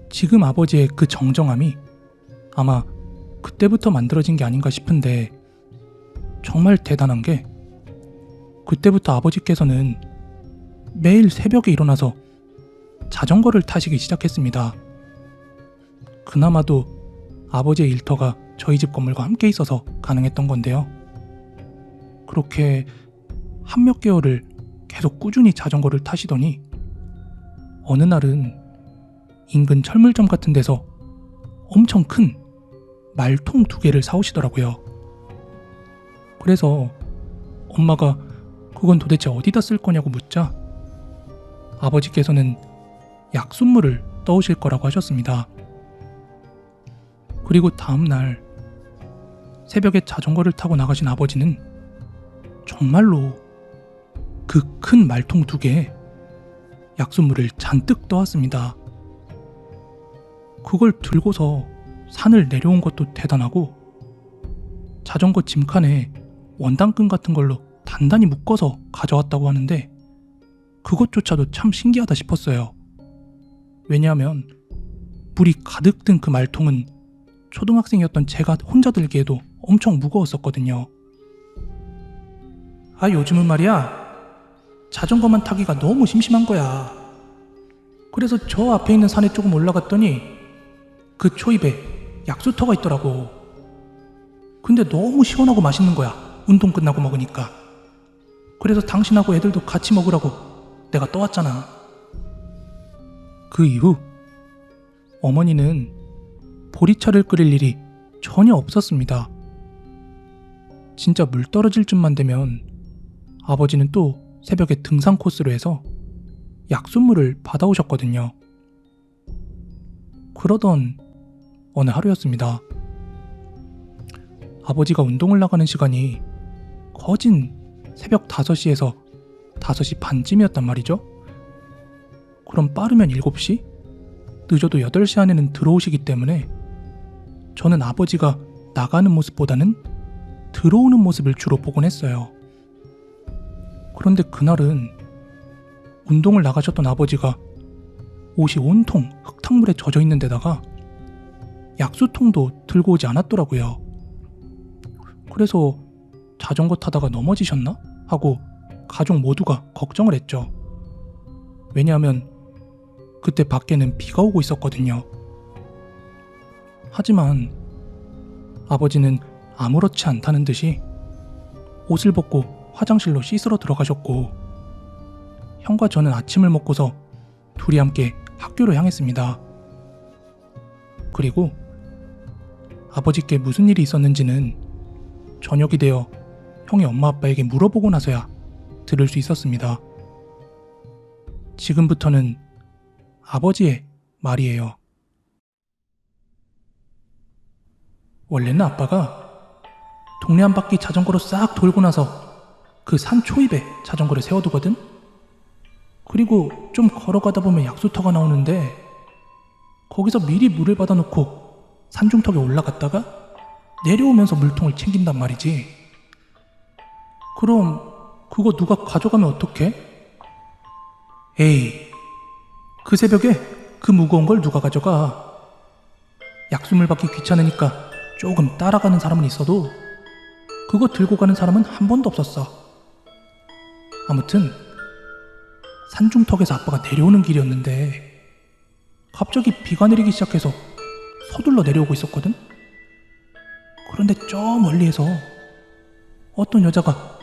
지금 아버지의 그 정정함이 아마 그때부터 만들어진 게 아닌가 싶은데 정말 대단한 게 그때부터 아버지께서는 매일 새벽에 일어나서 자전거를 타시기 시작했습니다. 그나마도 아버지의 일터가 저희 집 건물과 함께 있어서 가능했던 건데요. 그렇게 한 몇 개월을 계속 꾸준히 자전거를 타시더니 어느 날은 인근 철물점 같은 데서 엄청 큰 말통 2개를 사오시더라고요. 그래서 엄마가 그건 도대체 어디다 쓸 거냐고 묻자 아버지께서는 약순물을 떠오실 거라고 하셨습니다. 그리고 다음날 새벽에 자전거를 타고 나가신 아버지는 정말로 그 큰 말통 2개에 약순물을 잔뜩 떠왔습니다. 그걸 들고서 산을 내려온 것도 대단하고 자전거 짐칸에 원단끈 같은 걸로 단단히 묶어서 가져왔다고 하는데 그것조차도 참 신기하다 싶었어요. 왜냐하면 물이 가득 든 그 말통은 초등학생이었던 제가 혼자 들기에도 엄청 무거웠었거든요. 아, 요즘은 말이야 자전거만 타기가 너무 심심한 거야. 그래서 저 앞에 있는 산에 조금 올라갔더니 그 초입에 약수터가 있더라고. 근데 너무 시원하고 맛있는 거야, 운동 끝나고 먹으니까. 그래서 당신하고 애들도 같이 먹으라고 내가 떠왔잖아. 그 이후 어머니는 보리차를 끓일 일이 전혀 없었습니다. 진짜 물 떨어질 쯤만 되면 아버지는 또 새벽에 등산 코스로 해서 약순물을 받아오셨거든요. 그러던 어느 하루였습니다. 아버지가 운동을 나가는 시간이 거진 새벽 5시에서 5시 반쯤이었단 말이죠. 그럼 빠르면 7시? 늦어도 8시 안에는 들어오시기 때문에 저는 아버지가 나가는 모습보다는 들어오는 모습을 주로 보곤 했어요. 그런데 그날은 운동을 나가셨던 아버지가 옷이 온통 흙탕물에 젖어 있는 데다가 약수통도 들고 오지 않았더라고요. 그래서 자전거 타다가 넘어지셨나? 하고 가족 모두가 걱정을 했죠. 왜냐하면 그때 밖에는 비가 오고 있었거든요. 하지만 아버지는 아무렇지 않다는 듯이 옷을 벗고 화장실로 씻으러 들어가셨고 형과 저는 아침을 먹고서 둘이 함께 학교로 향했습니다. 그리고 아버지께 무슨 일이 있었는지는 저녁이 되어 형이 엄마 아빠에게 물어보고 나서야 들을 수 있었습니다. 지금부터는 아버지의 말이에요. 원래는 아빠가 동네 한 바퀴 자전거로 싹 돌고 나서 그 산 초입에 자전거를 세워두거든? 그리고 좀 걸어가다 보면 약수터가 나오는데 거기서 미리 물을 받아놓고 산중턱에 올라갔다가 내려오면서 물통을 챙긴단 말이지. 그럼 그거 누가 가져가면 어떡해? 에이, 그 새벽에 그 무거운 걸 누가 가져가? 약수물 받기 귀찮으니까 조금 따라가는 사람은 있어도 그거 들고 가는 사람은 한 번도 없었어. 아무튼 산중턱에서 아빠가 내려오는 길이었는데 갑자기 비가 내리기 시작해서 서둘러 내려오고 있었거든? 그런데 저 멀리에서 어떤 여자가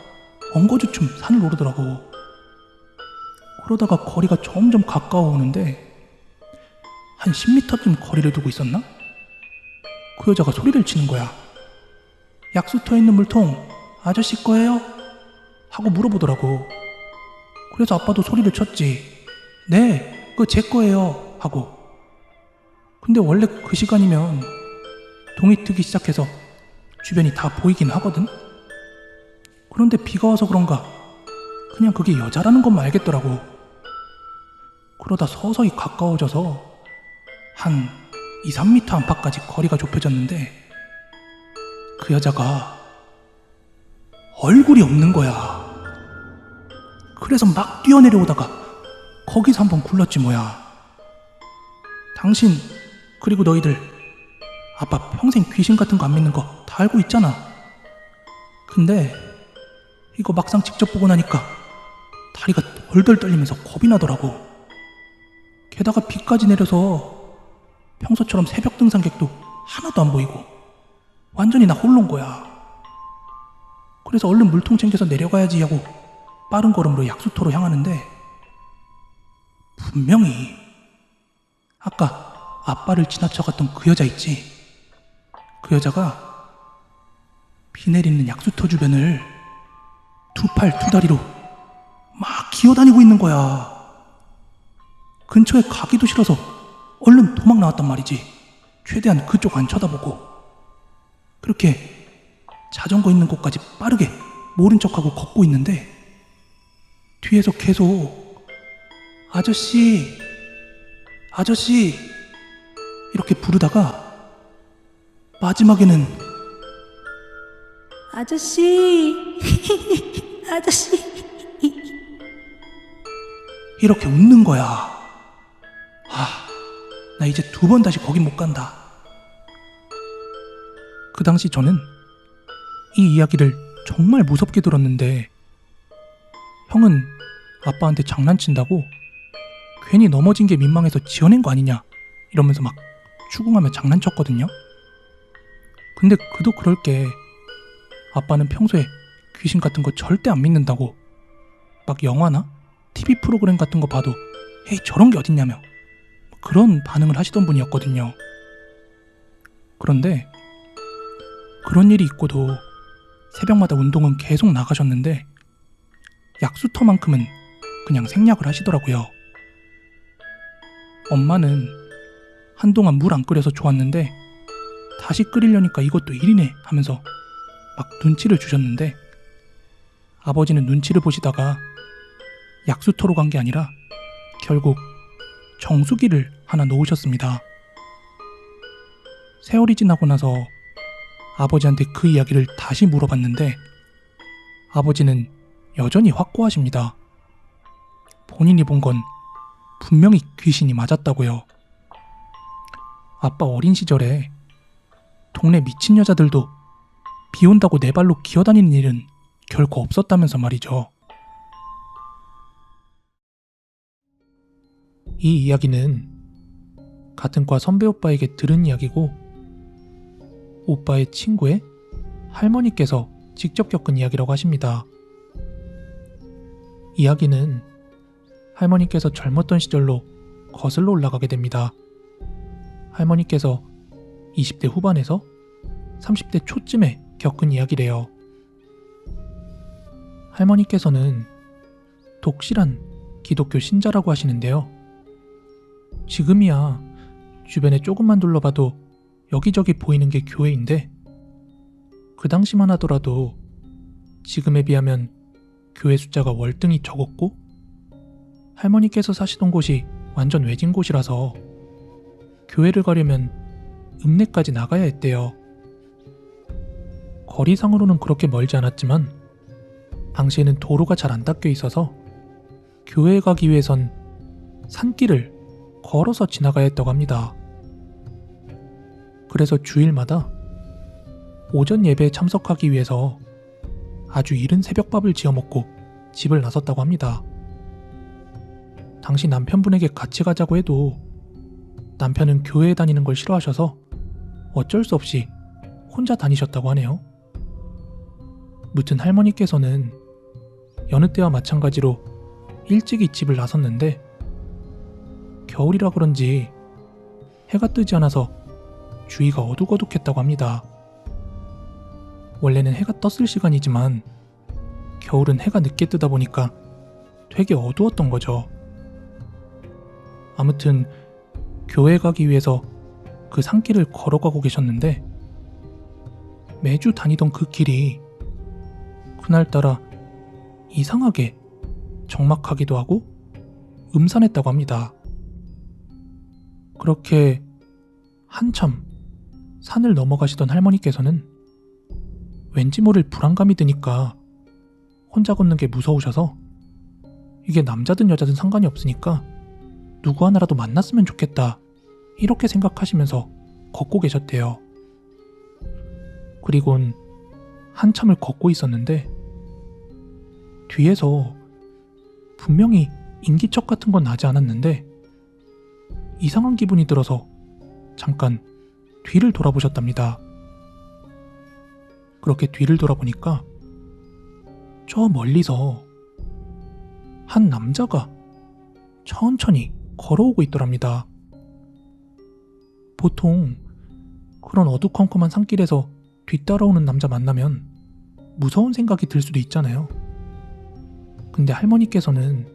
엉거주춤 산을 오르더라고. 그러다가 거리가 점점 가까워오는데 한 10m쯤 거리를 두고 있었나? 그 여자가 소리를 치는 거야. 약수터에 있는 물통 아저씨 거예요? 하고 물어보더라고. 그래서 아빠도 소리를 쳤지. 네, 그거 제 거예요. 하고. 근데 원래 그 시간이면 동이 트기 시작해서 주변이 다 보이긴 하거든? 그런데 비가 와서 그런가 그냥 그게 여자라는 것만 알겠더라고. 그러다 서서히 가까워져서 한 2-3m 안팎까지 거리가 좁혀졌는데 그 여자가 얼굴이 없는 거야. 그래서 막 뛰어내려오다가 거기서 한번 굴렀지 뭐야. 당신 그리고 너희들 아빠 평생 귀신 같은 거 안 믿는 거 다 알고 있잖아. 근데 이거 막상 직접 보고 나니까 다리가 덜덜 떨리면서 겁이 나더라고. 게다가 비까지 내려서 평소처럼 새벽 등산객도 하나도 안 보이고 완전히 나 홀로인 거야. 그래서 얼른 물통 챙겨서 내려가야지 하고 빠른 걸음으로 약수터로 향하는데 분명히 아까 아빠를 지나쳐갔던 그 여자 있지? 그 여자가 비 내리는 약수터 주변을 두 팔 두 다리로 막 기어다니고 있는 거야. 근처에 가기도 싫어서 얼른 도망 나왔단 말이지. 최대한 그쪽 안 쳐다보고. 그렇게 자전거 있는 곳까지 빠르게 모른 척하고 걷고 있는데 뒤에서 계속 아저씨, 아저씨 이렇게 부르다가 마지막에는 아저씨, 아저씨. 이렇게 웃는 거야. 나 이제 두 번 다시 거긴 못 간다. 그 당시 저는 이 이야기를 정말 무섭게 들었는데 형은 아빠한테 장난친다고 괜히 넘어진 게 민망해서 지어낸 거 아니냐 이러면서 막 추궁하며 장난쳤거든요. 근데 그도 그럴 게 아빠는 평소에 귀신 같은 거 절대 안 믿는다고 막 영화나 TV 프로그램 같은 거 봐도 에이 저런 게 어딨냐며 그런 반응을 하시던 분이었거든요. 그런데 그런 일이 있고도 새벽마다 운동은 계속 나가셨는데 약수터만큼은 그냥 생략을 하시더라고요. 엄마는 한동안 물 안 끓여서 좋았는데 다시 끓이려니까 이것도 일이네 하면서 막 눈치를 주셨는데 아버지는 눈치를 보시다가 약수터로 간 게 아니라 결국 정수기를 하나 놓으셨습니다. 세월이 지나고 나서 아버지한테 그 이야기를 다시 물어봤는데 아버지는 여전히 확고하십니다. 본인이 본 건 분명히 귀신이 맞았다고요. 아빠 어린 시절에 동네 미친 여자들도 비 온다고 네 발로 기어다니는 일은 결코 없었다면서 말이죠. 이 이야기는 같은 과 선배 오빠에게 들은 이야기고 오빠의 친구의 할머니께서 직접 겪은 이야기라고 하십니다. 이야기는 할머니께서 젊었던 시절로 거슬러 올라가게 됩니다. 할머니께서 20대 후반에서 30대 초쯤에 겪은 이야기래요. 할머니께서는 독실한 기독교 신자라고 하시는데요. 지금이야 주변에 조금만 둘러봐도 여기저기 보이는 게 교회인데 그 당시만 하더라도 지금에 비하면 교회 숫자가 월등히 적었고 할머니께서 사시던 곳이 완전 외진 곳이라서 교회를 가려면 읍내까지 나가야 했대요. 거리상으로는 그렇게 멀지 않았지만 당시에는 도로가 잘 안 닦여 있어서 교회에 가기 위해선 산길을 걸어서 지나가야 했다고 합니다. 그래서 주일마다 오전 예배에 참석하기 위해서 아주 이른 새벽밥을 지어 먹고 집을 나섰다고 합니다. 당시 남편분에게 같이 가자고 해도 남편은 교회에 다니는 걸 싫어하셔서 어쩔 수 없이 혼자 다니셨다고 하네요. 무튼 할머니께서는 여느 때와 마찬가지로 일찍이 집을 나섰는데 겨울이라 그런지 해가 뜨지 않아서 주위가 어둑어둑했다고 합니다. 원래는 해가 떴을 시간이지만 겨울은 해가 늦게 뜨다 보니까 되게 어두웠던 거죠. 아무튼 교회 가기 위해서 그 산길을 걸어가고 계셨는데 매주 다니던 그 길이 그날따라 이상하게 적막하기도 하고 음산했다고 합니다. 그렇게 한참 산을 넘어가시던 할머니께서는 왠지 모를 불안감이 드니까 혼자 걷는 게 무서우셔서 이게 남자든 여자든 상관이 없으니까 누구 하나라도 만났으면 좋겠다 이렇게 생각하시면서 걷고 계셨대요. 그리곤 한참을 걷고 있었는데 뒤에서 분명히 인기척 같은 건 나지 않았는데 이상한 기분이 들어서 잠깐 뒤를 돌아보셨답니다. 그렇게 뒤를 돌아보니까 저 멀리서 한 남자가 천천히 걸어오고 있더랍니다. 보통 그런 어두컴컴한 산길에서 뒤따라오는 남자 만나면 무서운 생각이 들 수도 있잖아요. 근데 할머니께서는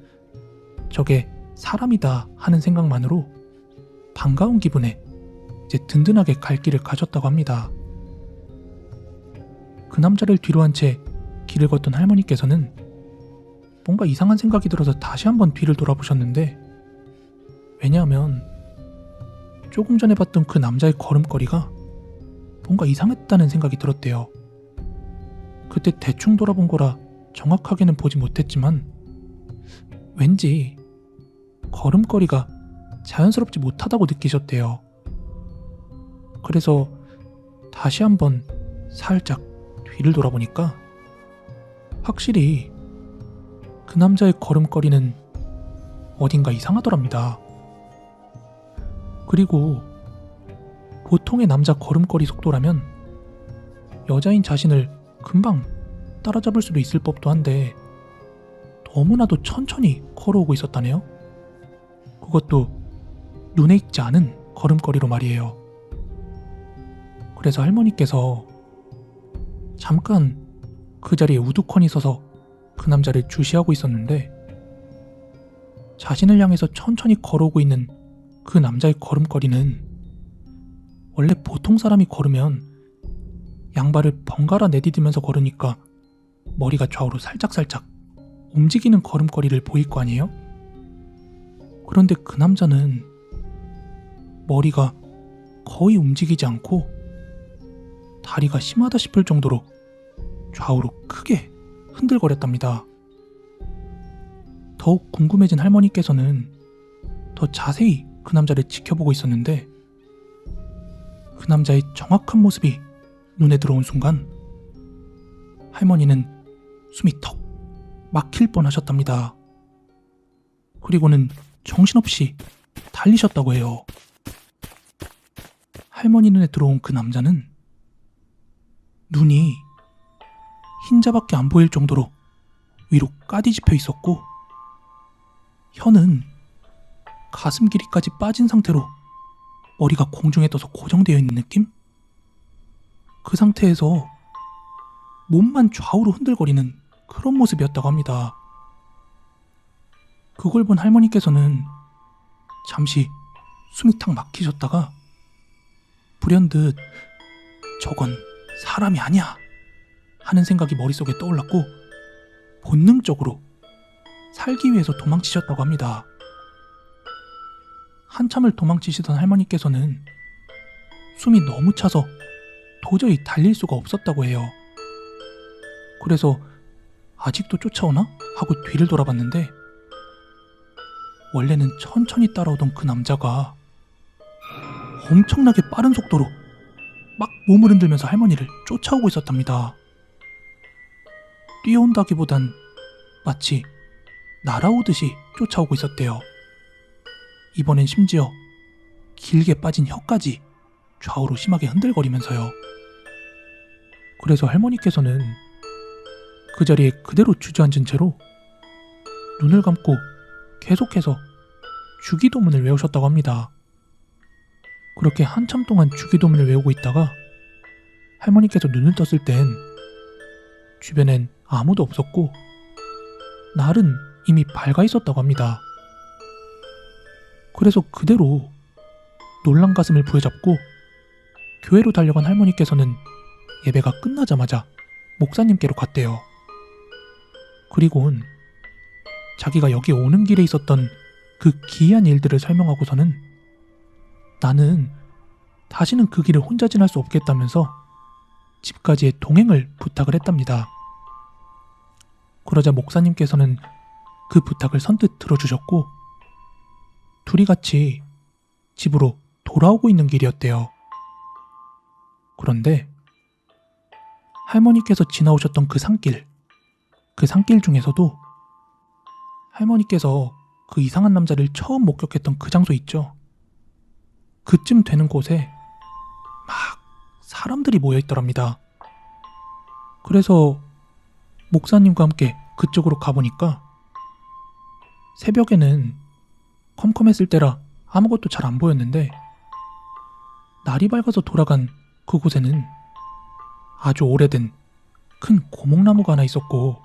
저게 사람이다 하는 생각만으로 반가운 기분에 이제 든든하게 갈 길을 가셨다고 합니다. 그 남자를 뒤로 한 채 길을 걷던 할머니께서는 뭔가 이상한 생각이 들어서 다시 한번 뒤를 돌아보셨는데, 왜냐하면 조금 전에 봤던 그 남자의 걸음걸이가 뭔가 이상했다는 생각이 들었대요. 그때 대충 돌아본 거라 정확하게는 보지 못했지만 왠지 걸음걸이가 자연스럽지 못하다고 느끼셨대요. 그래서 다시 한번 살짝 뒤를 돌아보니까 확실히 그 남자의 걸음걸이는 어딘가 이상하더랍니다. 그리고 보통의 남자 걸음걸이 속도라면 여자인 자신을 금방 따라잡을 수도 있을 법도 한데 너무나도 천천히 걸어오고 있었다네요. 그것도 눈에 익지 않은 걸음걸이로 말이에요. 그래서 할머니께서 잠깐 그 자리에 우두커니 서서 그 남자를 주시하고 있었는데, 자신을 향해서 천천히 걸어오고 있는 그 남자의 걸음걸이는 원래 보통 사람이 걸으면 양발을 번갈아 내디디면서 걸으니까 머리가 좌우로 살짝살짝 움직이는 걸음걸이를 보일 거 아니에요? 그런데 그 남자는 머리가 거의 움직이지 않고 다리가 심하다 싶을 정도로 좌우로 크게 흔들거렸답니다. 더욱 궁금해진 할머니께서는 더 자세히 그 남자를 지켜보고 있었는데, 그 남자의 정확한 모습이 눈에 들어온 순간 할머니는 숨이 턱 막힐 뻔하셨답니다. 그리고는 정신없이 달리셨다고 해요. 할머니 눈에 들어온 그 남자는 눈이 흰자밖에 안 보일 정도로 위로 까디집혀 있었고, 혀는 가슴 길이까지 빠진 상태로 머리가 공중에 떠서 고정되어 있는 느낌? 그 상태에서 몸만 좌우로 흔들거리는 그런 모습이었다고 합니다. 그걸 본 할머니께서는 잠시 숨이 탁 막히셨다가 불현듯 저건 사람이 아니야 하는 생각이 머릿속에 떠올랐고 본능적으로 살기 위해서 도망치셨다고 합니다. 한참을 도망치시던 할머니께서는 숨이 너무 차서 도저히 달릴 수가 없었다고 해요. 그래서 아직도 쫓아오나? 하고 뒤를 돌아봤는데 원래는 천천히 따라오던 그 남자가 엄청나게 빠른 속도로 막 몸을 흔들면서 할머니를 쫓아오고 있었답니다. 뛰어온다기보단 마치 날아오듯이 쫓아오고 있었대요. 이번엔 심지어 길게 빠진 혀까지 좌우로 심하게 흔들거리면서요. 그래서 할머니께서는 그 자리에 그대로 주저앉은 채로 눈을 감고 계속해서 주기도문을 외우셨다고 합니다. 그렇게 한참 동안 주기도문을 외우고 있다가 할머니께서 눈을 떴을 땐 주변엔 아무도 없었고 날은 이미 밝아 있었다고 합니다. 그래서 그대로 놀란 가슴을 부여잡고 교회로 달려간 할머니께서는 예배가 끝나자마자 목사님께로 갔대요. 그리고는 자기가 여기 오는 길에 있었던 그 기이한 일들을 설명하고서는 나는 다시는 그 길을 혼자 지날 수 없겠다면서 집까지의 동행을 부탁을 했답니다. 그러자 목사님께서는 그 부탁을 선뜻 들어주셨고 둘이 같이 집으로 돌아오고 있는 길이었대요. 그런데 할머니께서 지나오셨던 그 산길 중에서도 할머니께서 그 이상한 남자를 처음 목격했던 그 장소 있죠. 그쯤 되는 곳에 막 사람들이 모여 있더랍니다. 그래서 목사님과 함께 그쪽으로 가보니까 새벽에는 컴컴했을 때라 아무것도 잘 안 보였는데 날이 밝아서 돌아간 그곳에는 아주 오래된 큰 고목나무가 하나 있었고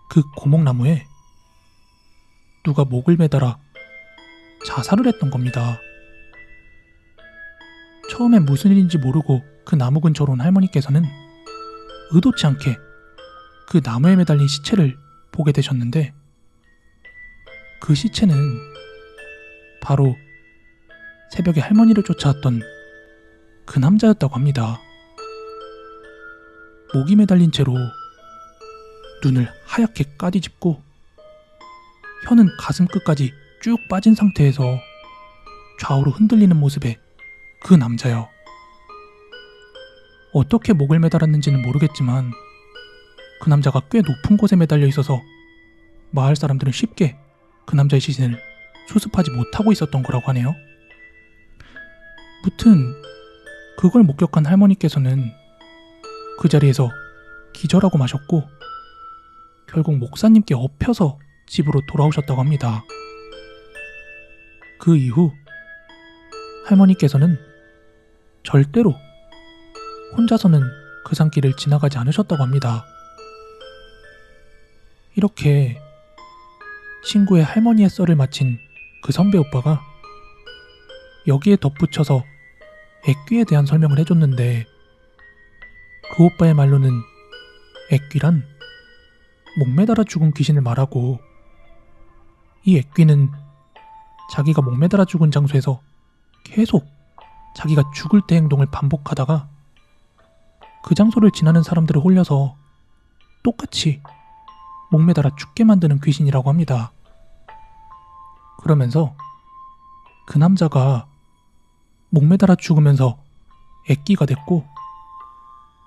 그 고목나무에 누가 목을 매달아 자살을 했던 겁니다. 처음엔 무슨 일인지 모르고 그 나무 근처로 온 할머니께서는 의도치 않게 그 나무에 매달린 시체를 보게 되셨는데 그 시체는 바로 새벽에 할머니를 쫓아왔던 그 남자였다고 합니다. 목이 매달린 채로 눈을 하얗게 까디집고 혀는 가슴 끝까지 쭉 빠진 상태에서 좌우로 흔들리는 모습의 그 남자요. 어떻게 목을 매달았는지는 모르겠지만 그 남자가 꽤 높은 곳에 매달려 있어서 마을 사람들은 쉽게 그 남자의 시신을 수습하지 못하고 있었던 거라고 하네요. 무튼 그걸 목격한 할머니께서는 그 자리에서 기절하고 마셨고 결국 목사님께 엎혀서 집으로 돌아오셨다고 합니다. 그 이후 할머니께서는 절대로 혼자서는 그 산길을 지나가지 않으셨다고 합니다. 이렇게 친구의 할머니의 썰을 마친 그 선배 오빠가 여기에 덧붙여서 액귀에 대한 설명을 해줬는데 그 오빠의 말로는 액귀란 목매달아 죽은 귀신을 말하고 이 액귀는 자기가 목매달아 죽은 장소에서 계속 자기가 죽을 때 행동을 반복하다가 그 장소를 지나는 사람들을 홀려서 똑같이 목매달아 죽게 만드는 귀신이라고 합니다. 그러면서 그 남자가 목매달아 죽으면서 액귀가 됐고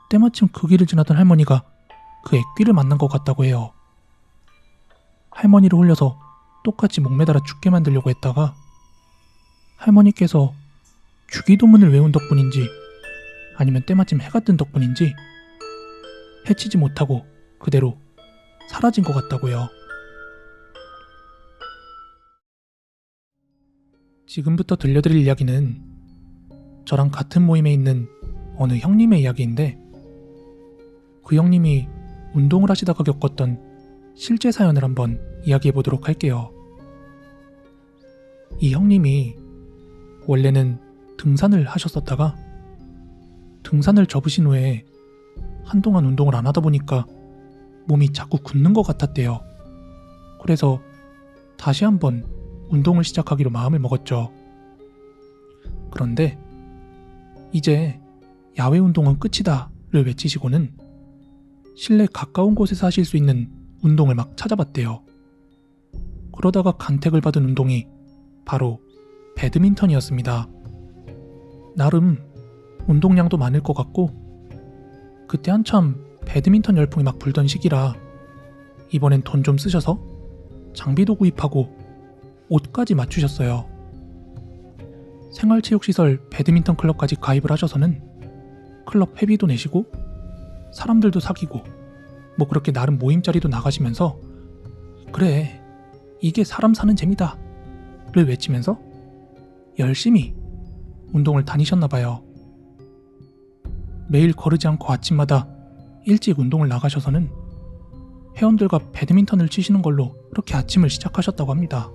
때마침 그 길을 지나던 할머니가 그 액귀를 만난 것 같다고 해요. 할머니를 홀려서 똑같이 목매달아 죽게 만들려고 했다가 할머니께서 주기도문을 외운 덕분인지 아니면 때마침 해가 뜬 덕분인지 해치지 못하고 그대로 사라진 것 같다고요. 지금부터 들려드릴 이야기는 저랑 같은 모임에 있는 어느 형님의 이야기인데 그 형님이 운동을 하시다가 겪었던 실제 사연을 한번 이야기해 보도록 할게요. 이 형님이 원래는 등산을 하셨었다가 등산을 접으신 후에 한동안 운동을 안 하다 보니까 몸이 자꾸 굳는 것 같았대요. 그래서 다시 한번 운동을 시작하기로 마음을 먹었죠. 그런데 이제 야외 운동은 끝이다를 외치시고는 실내 가까운 곳에서 하실 수 있는 운동을 막 찾아봤대요. 그러다가 간택을 받은 운동이 바로 배드민턴이었습니다. 나름 운동량도 많을 것 같고 그때 한참 배드민턴 열풍이 막 불던 시기라 이번엔 돈 좀 쓰셔서 장비도 구입하고 옷까지 맞추셨어요. 생활체육시설 배드민턴 클럽까지 가입을 하셔서는 클럽 회비도 내시고 사람들도 사귀고 뭐 그렇게 나름 모임자리도 나가시면서 그래 이게 사람 사는 재미다 를 외치면서 열심히 운동을 다니셨나봐요. 매일 거르지 않고 아침마다 일찍 운동을 나가셔서는 회원들과 배드민턴을 치시는 걸로 그렇게 아침을 시작하셨다고 합니다.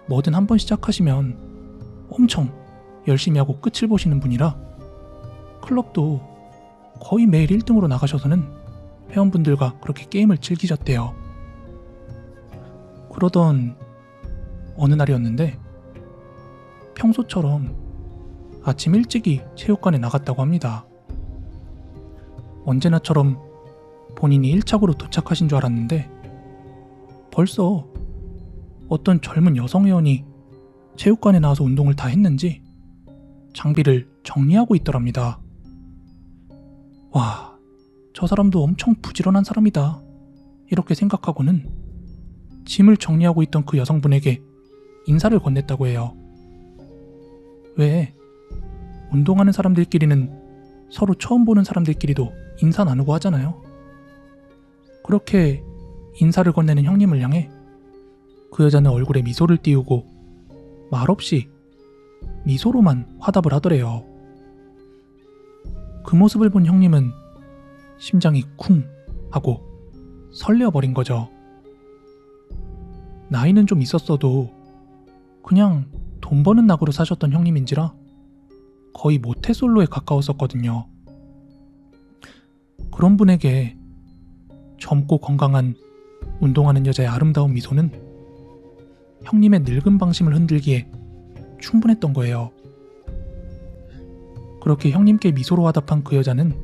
뭐든 한번 시작하시면 엄청 열심히 하고 끝을 보시는 분이라 클럽도 거의 매일 1등으로 나가셔서는 회원분들과 그렇게 게임을 즐기셨대요. 그러던 어느 날이었는데 평소처럼 아침 일찍이 체육관에 나갔다고 합니다. 언제나처럼 본인이 1착으로 도착하신 줄 알았는데 벌써 어떤 젊은 여성 회원이 체육관에 나와서 운동을 다 했는지 장비를 정리하고 있더랍니다. 와, 저 사람도 엄청 부지런한 사람이다. 이렇게 생각하고는 짐을 정리하고 있던 그 여성분에게 인사를 건넸다고 해요. 왜? 운동하는 사람들끼리는 서로 처음 보는 사람들끼리도 인사 나누고 하잖아요. 그렇게 인사를 건네는 형님을 향해 그 여자는 얼굴에 미소를 띄우고 말없이 미소로만 화답을 하더래요. 그 모습을 본 형님은 심장이 쿵 하고 설레어버린 거죠. 나이는 좀 있었어도 그냥 돈 버는 낙으로 사셨던 형님인지라 거의 모태솔로에 가까웠었거든요. 그런 분에게 젊고 건강한 운동하는 여자의 아름다운 미소는 형님의 늙은 방심을 흔들기에 충분했던 거예요. 그렇게 형님께 미소로 화답한 그 여자는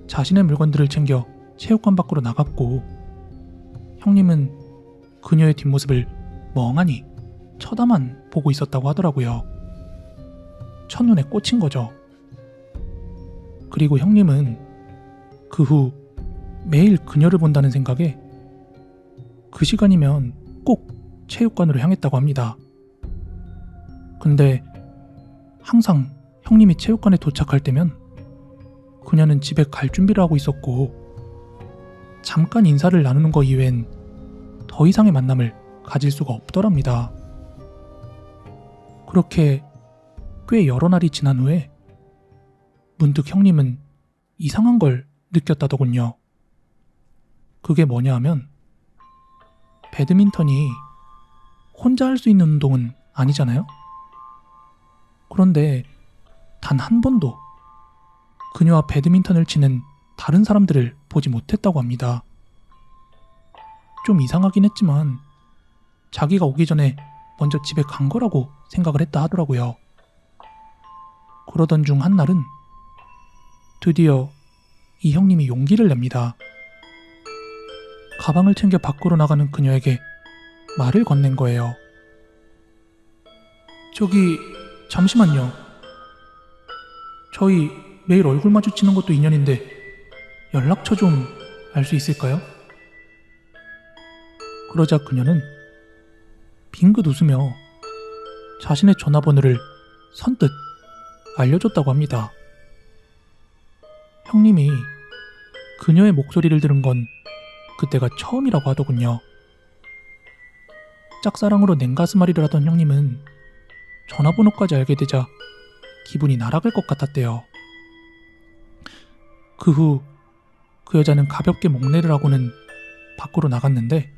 자신의 물건들을 챙겨 체육관 밖으로 나갔고, 형님은 그녀의 뒷모습을 멍하니 쳐다만 보고 있었다고 하더라고요. 첫눈에 꽂힌 거죠. 그리고 형님은 그 후 매일 그녀를 본다는 생각에 그 시간이면 꼭 체육관으로 향했다고 합니다. 근데 항상 형님이 체육관에 도착할 때면 그녀는 집에 갈 준비를 하고 있었고, 잠깐 인사를 나누는 거 이외엔 더 이상의 만남을 가질 수가 없더랍니다. 그렇게 꽤 여러 날이 지난 후에 문득 형님은 이상한 걸 느꼈다더군요. 그게 뭐냐 하면, 배드민턴이 혼자 할 수 있는 운동은 아니잖아요? 그런데 단 한 번도 그녀와 배드민턴을 치는 다른 사람들을 보지 못했다고 합니다. 좀 이상하긴 했지만 자기가 오기 전에 먼저 집에 간 거라고 생각을 했다 하더라고요. 그러던 중 한날은 드디어 이 형님이 용기를 냅니다. 가방을 챙겨 밖으로 나가는 그녀에게 말을 건넨 거예요. 저기 잠시만요. 저희 매일 얼굴 마주치는 것도 인연인데 연락처 좀 알 수 있을까요? 그러자 그녀는 빙긋 웃으며 자신의 전화번호를 선뜻 알려줬다고 합니다. 형님이 그녀의 목소리를 들은 건 그때가 처음이라고 하더군요. 짝사랑으로 냉가슴앓이를 하던 형님은 전화번호까지 알게 되자 기분이 날아갈 것 같았대요. 그 후 그 여자는 가볍게 목례를 하고는 밖으로 나갔는데,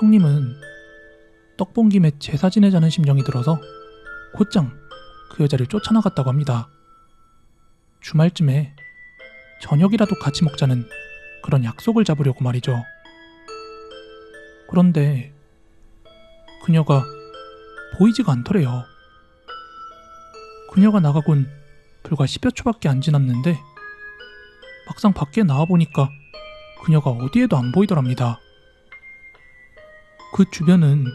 형님은 떡 본 김에 제사 지내자는 심정이 들어서 곧장 그 여자를 쫓아나갔다고 합니다. 주말쯤에 저녁이라도 같이 먹자는 그런 약속을 잡으려고 말이죠. 그런데 그녀가 보이지가 않더래요. 그녀가 나가곤 불과 10여 초밖에 안 지났는데 막상 밖에 나와보니까 그녀가 어디에도 안 보이더랍니다. 그 주변은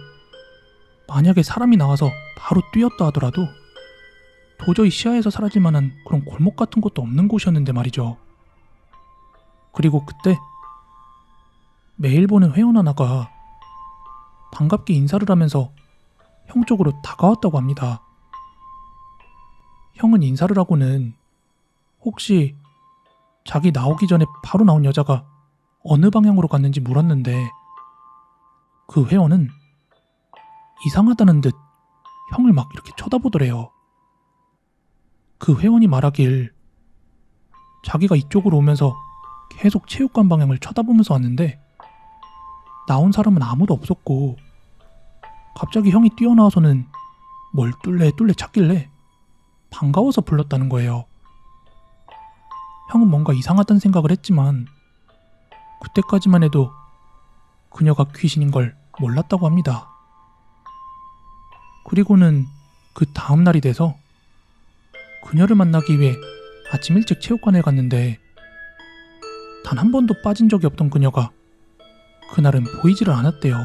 만약에 사람이 나와서 바로 뛰었다 하더라도 도저히 시야에서 사라질 만한 그런 골목 같은 것도 없는 곳이었는데 말이죠. 그리고 그때 매일 보는 회원 하나가 반갑게 인사를 하면서 형 쪽으로 다가왔다고 합니다. 형은 인사를 하고는 혹시 자기 나오기 전에 바로 나온 여자가 어느 방향으로 갔는지 물었는데, 그 회원은 이상하다는 듯 형을 막 이렇게 쳐다보더래요. 그 회원이 말하길 자기가 이쪽으로 오면서 계속 체육관 방향을 쳐다보면서 왔는데 나온 사람은 아무도 없었고, 갑자기 형이 뛰어나와서는 뭘 뚫레 찾길래 반가워서 불렀다는 거예요. 형은 뭔가 이상하다는 생각을 했지만 그때까지만 해도 그녀가 귀신인 걸 몰랐다고 합니다. 그리고는 그 다음 날이 돼서 그녀를 만나기 위해 아침 일찍 체육관에 갔는데 단 한 번도 빠진 적이 없던 그녀가 그날은 보이지를 않았대요.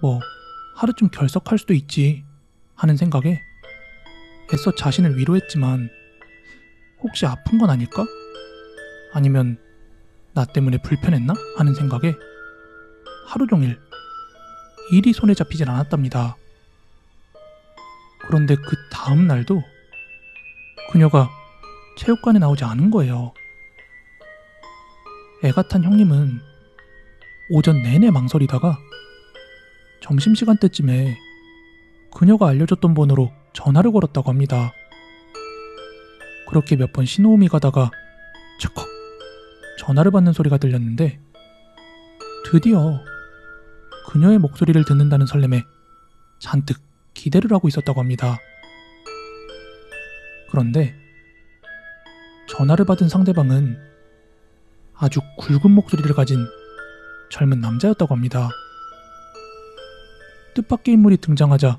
뭐 하루쯤 결석할 수도 있지 하는 생각에 애써 자신을 위로했지만 혹시 아픈 건 아닐까? 아니면 나 때문에 불편했나? 하는 생각에 하루 종일 일이 손에 잡히질 않았답니다. 그런데 그 다음 날도 그녀가 체육관에 나오지 않은 거예요. 애가 탄 형님은 오전 내내 망설이다가 점심시간 때쯤에 그녀가 알려줬던 번호로 전화를 걸었다고 합니다. 그렇게 몇 번 신호음이 가다가 척컥 전화를 받는 소리가 들렸는데 드디어 그녀의 목소리를 듣는다는 설렘에 잔뜩 기대를 하고 있었다고 합니다. 그런데 전화를 받은 상대방은 아주 굵은 목소리를 가진 젊은 남자였다고 합니다. 뜻밖의 인물이 등장하자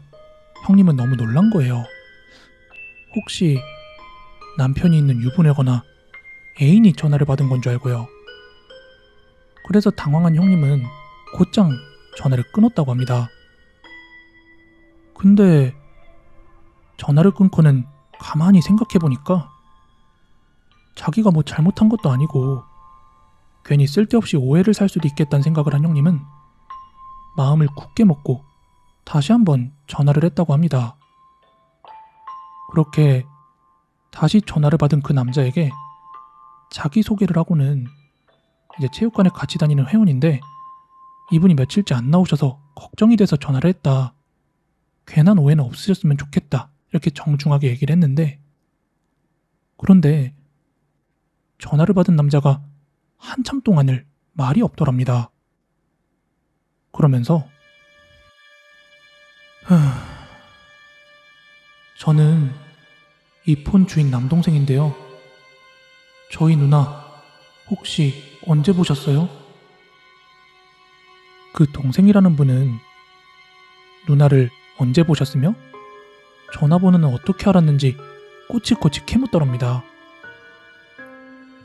형님은 너무 놀란 거예요. 혹시 남편이 있는 유부녀거나 애인이 전화를 받은 건 줄 알고요. 그래서 당황한 형님은 곧장 전화를 끊었다고 합니다. 근데 전화를 끊고는 가만히 생각해보니까 자기가 뭐 잘못한 것도 아니고 괜히 쓸데없이 오해를 살 수도 있겠다는 생각을 한 형님은 마음을 굳게 먹고 다시 한번 전화를 했다고 합니다. 그렇게 다시 전화를 받은 그 남자에게 자기소개를 하고는 이제 체육관에 같이 다니는 회원인데 이분이 며칠째 안 나오셔서 걱정이 돼서 전화를 했다. 괜한 오해는 없으셨으면 좋겠다. 이렇게 정중하게 얘기를 했는데 그런데 전화를 받은 남자가 한참 동안을 말이 없더랍니다. 그러면서 저는 이 폰 주인 남동생인데요. 저희 누나 혹시 언제 보셨어요? 그 동생이라는 분은 누나를 언제 보셨으며 전화번호는 어떻게 알았는지 꼬치꼬치 캐묻더랍니다.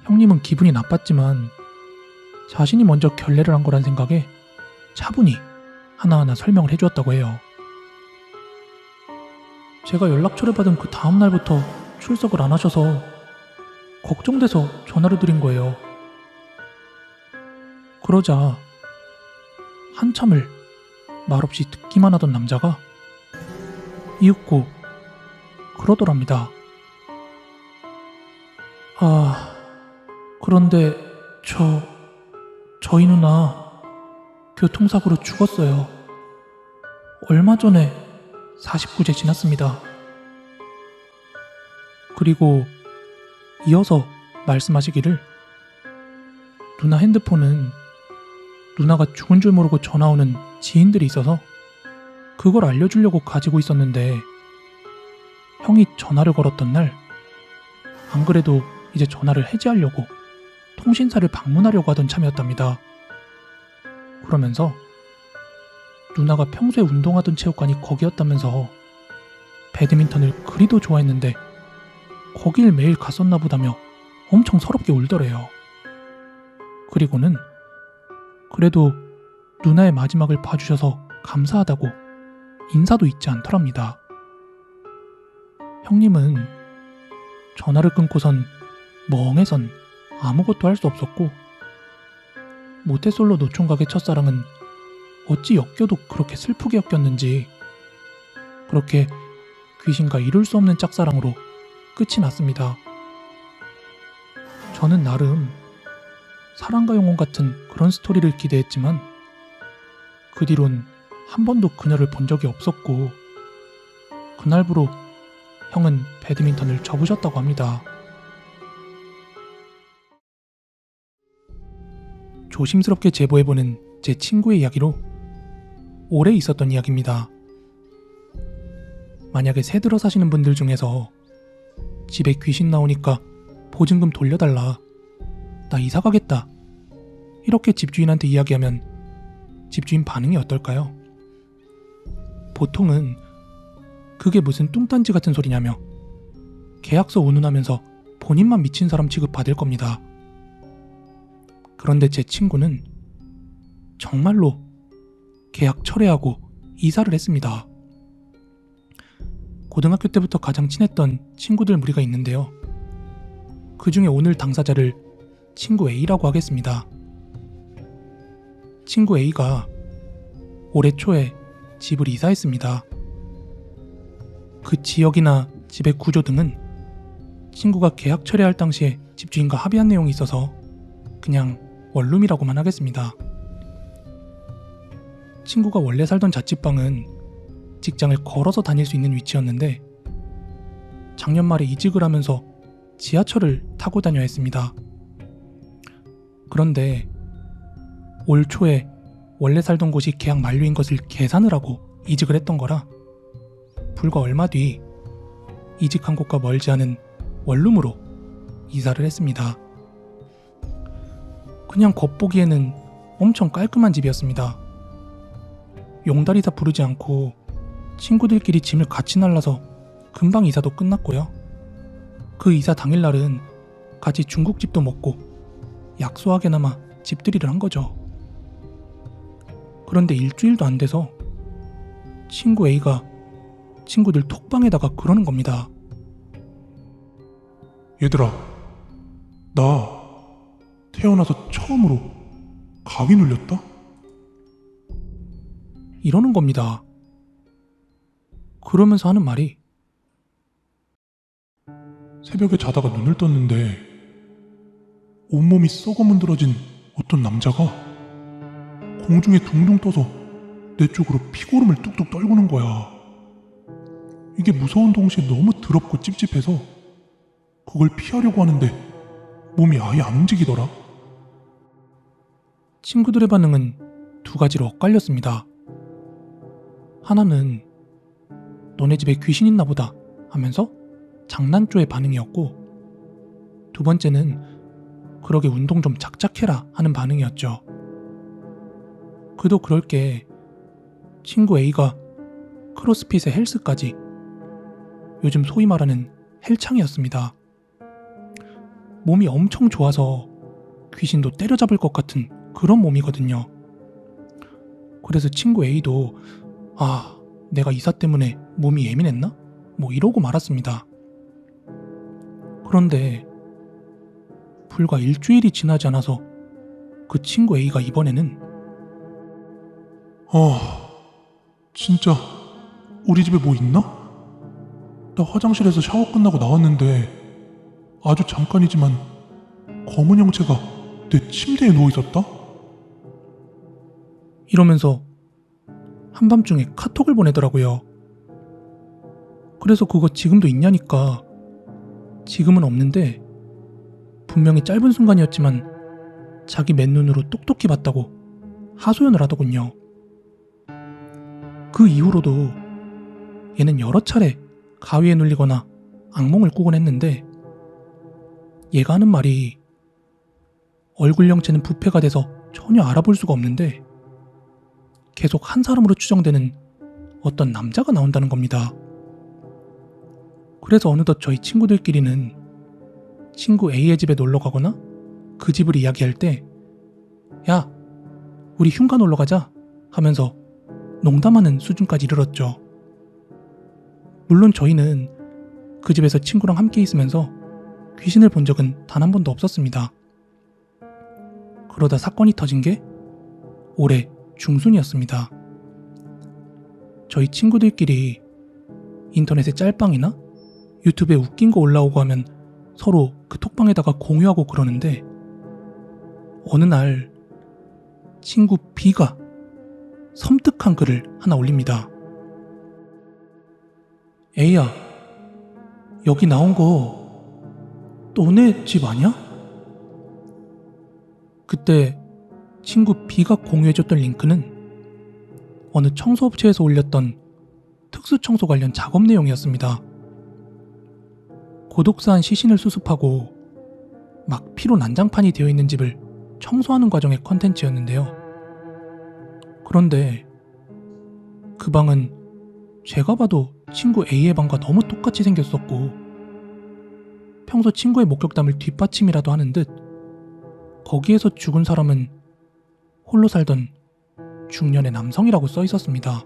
형님은 기분이 나빴지만 자신이 먼저 결례를 한 거란 생각에 차분히 하나하나 설명을 해주었다고 해요. 제가 연락처를 받은 그 다음 날부터 출석을 안 하셔서 걱정돼서 전화를 드린 거예요. 그러자 한참을 말없이 듣기만 하던 남자가 이윽고 그러더랍니다. 그런데 저희 누나 교통사고로 죽었어요. 얼마 전에 49제 지났습니다. 그리고 이어서 말씀하시기를 누나 핸드폰은 누나가 죽은 줄 모르고 전화 오는 지인들이 있어서 그걸 알려주려고 가지고 있었는데 형이 전화를 걸었던 날 안 그래도 이제 전화를 해지하려고 통신사를 방문하려고 하던 참이었답니다. 그러면서 누나가 평소에 운동하던 체육관이 거기였다면서 배드민턴을 그리도 좋아했는데 거길 매일 갔었나 보다며 엄청 서럽게 울더래요. 그리고는 그래도 누나의 마지막을 봐주셔서 감사하다고 인사도 잊지 않더랍니다. 형님은 전화를 끊고선 멍해선 아무것도 할 수 없었고 모태솔로 노총각의 첫사랑은 어찌 엮여도 그렇게 슬프게 엮였는지 그렇게 귀신과 이룰 수 없는 짝사랑으로 끝이 났습니다. 저는 나름 사랑과 영혼 같은 그런 스토리를 기대했지만 그 뒤론 한 번도 그녀를 본 적이 없었고 그날부로 형은 배드민턴을 접으셨다고 합니다. 조심스럽게 제보해보는 제 친구의 이야기로 오래 있었던 이야기입니다. 만약에 새 들어 사시는 분들 중에서 집에 귀신 나오니까 보증금 돌려달라, 나 이사 가겠다, 이렇게 집주인한테 이야기하면 집주인 반응이 어떨까요? 보통은 그게 무슨 뚱딴지 같은 소리냐며 계약서 운운하면서 본인만 미친 사람 취급받을 겁니다. 그런데 제 친구는 정말로 계약 철회하고 이사를 했습니다. 고등학교 때부터 가장 친했던 친구들 무리가 있는데요. 그 중에 오늘 당사자를 친구 A라고 하겠습니다. 친구 A가 올해 초에 집을 이사했습니다. 그 지역이나 집의 구조 등은 친구가 계약 철회할 당시에 집주인과 합의한 내용이 있어서 그냥 원룸이라고만 하겠습니다. 친구가 원래 살던 자취방은 직장을 걸어서 다닐 수 있는 위치였는데 작년 말에 이직을 하면서 지하철을 타고 다녀야 했습니다. 그런데 올 초에 원래 살던 곳이 계약 만료인 것을 계산을 하고 이직을 했던 거라 불과 얼마 뒤 이직한 곳과 멀지 않은 원룸으로 이사를 했습니다. 그냥 겉보기에는 엄청 깔끔한 집이었습니다. 용달이사 부르지 않고 친구들끼리 짐을 같이 날라서 금방 이사도 끝났고요. 그 이사 당일날은 같이 중국집도 먹고 약소하게나마 집들이를 한 거죠. 그런데 일주일도 안 돼서 친구 A가 친구들 톡방에다가 그러는 겁니다. 얘들아, 나 태어나서 처음으로 가위 눌렸다? 이러는 겁니다. 그러면서 하는 말이 새벽에 자다가 눈을 떴는데 온몸이 썩어 문드러진 어떤 남자가 공중에 둥둥 떠서 내 쪽으로 피고름을 뚝뚝 떨구는 거야. 이게 무서운 동시에 너무 더럽고 찝찝해서 그걸 피하려고 하는데 몸이 아예 안 움직이더라. 친구들의 반응은 두 가지로 엇갈렸습니다. 하나는 너네 집에 귀신 있나 보다 하면서 장난조의 반응이었고, 두 번째는 그러게 운동 좀 작작해라 하는 반응이었죠. 그도 그럴 게 친구 A가 크로스핏에 헬스까지, 요즘 소위 말하는 헬창이었습니다. 몸이 엄청 좋아서 귀신도 때려잡을 것 같은 그런 몸이거든요. 그래서 친구 A도 내가 이사 때문에 몸이 예민했나? 이러고 말았습니다. 그런데 불과 일주일이 지나지 않아서 그 친구 A가 이번에는 진짜 우리 집에 뭐 있나? 나 화장실에서 샤워 끝나고 나왔는데 아주 잠깐이지만 검은 형체가 내 침대에 누워있었다? 이러면서 한밤중에 카톡을 보내더라고요. 그래서 그거 지금도 있냐니까 지금은 없는데 분명히 짧은 순간이었지만 자기 맨눈으로 똑똑히 봤다고 하소연을 하더군요. 그 이후로도 얘는 여러 차례 가위에 눌리거나 악몽을 꾸곤 했는데 얘가 하는 말이 얼굴 형체는 부패가 돼서 전혀 알아볼 수가 없는데 계속 한 사람으로 추정되는 어떤 남자가 나온다는 겁니다. 그래서 어느덧 저희 친구들끼리는 친구 A의 집에 놀러 가거나 그 집을 이야기할 때 야, 우리 흉가 놀러 가자 하면서 농담하는 수준까지 이르렀죠. 물론 저희는 그 집에서 친구랑 함께 있으면서 귀신을 본 적은 단 한 번도 없었습니다. 그러다 사건이 터진 게 올해 중순이었습니다. 저희 친구들끼리 인터넷에 짤방이나 유튜브에 웃긴 거 올라오고 하면 서로 그 톡방에다가 공유하고 그러는데 어느 날 친구 B가 섬뜩한 글을 하나 올립니다. A야, 여기 나온 거 너네 집 아니야? 그때 친구 B가 공유해줬던 링크는 어느 청소업체에서 올렸던 특수청소 관련 작업 내용이었습니다. 고독사한 시신을 수습하고 막 피로 난장판이 되어 있는 집을 청소하는 과정의 컨텐츠였는데요. 그런데 그 방은 제가 봐도 친구 A의 방과 너무 똑같이 생겼었고 평소 친구의 목격담을 뒷받침이라도 하는 듯 거기에서 죽은 사람은 홀로 살던 중년의 남성이라고 써 있었습니다.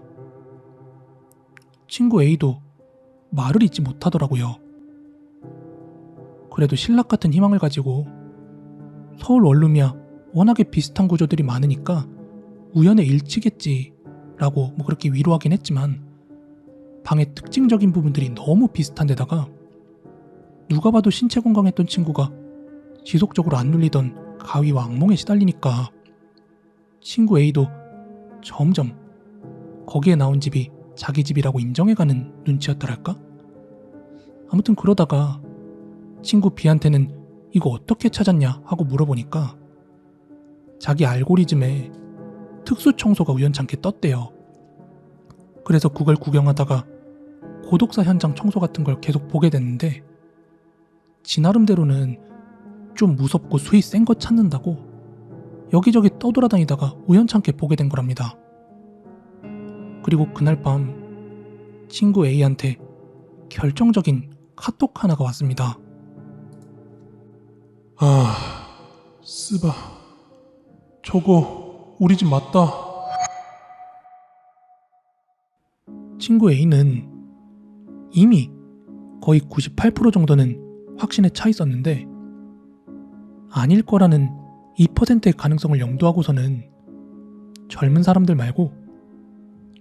친구 A도 말을 잇지 못하더라고요. 그래도 신락 같은 희망을 가지고 서울 원룸이야 워낙에 비슷한 구조들이 많으니까 우연의 일치겠지 라고 그렇게 위로하긴 했지만 방의 특징적인 부분들이 너무 비슷한 데다가 누가 봐도 신체 건강했던 친구가 지속적으로 안 눌리던 가위와 악몽에 시달리니까 친구 A도 점점 거기에 나온 집이 자기 집이라고 인정해가는 눈치였더랄까? 아무튼 그러다가 친구 B한테는 이거 어떻게 찾았냐 하고 물어보니까 자기 알고리즘에 특수 청소가 우연찮게 떴대요. 그래서 그걸 구경하다가 고독사 현장 청소 같은 걸 계속 보게 됐는데 지 나름대로는 좀 무섭고 수위 센 거 찾는다고 여기저기 떠돌아다니다가 우연찮게 보게 된 거랍니다. 그리고 그날 밤 친구 A한테 결정적인 카톡 하나가 왔습니다. 아, 쓰바. 저거 우리 집 맞다. 친구 A는 이미 거의 98% 정도는 확신에 차 있었는데 아닐 거라는 2%의 가능성을 염두하고서는 젊은 사람들 말고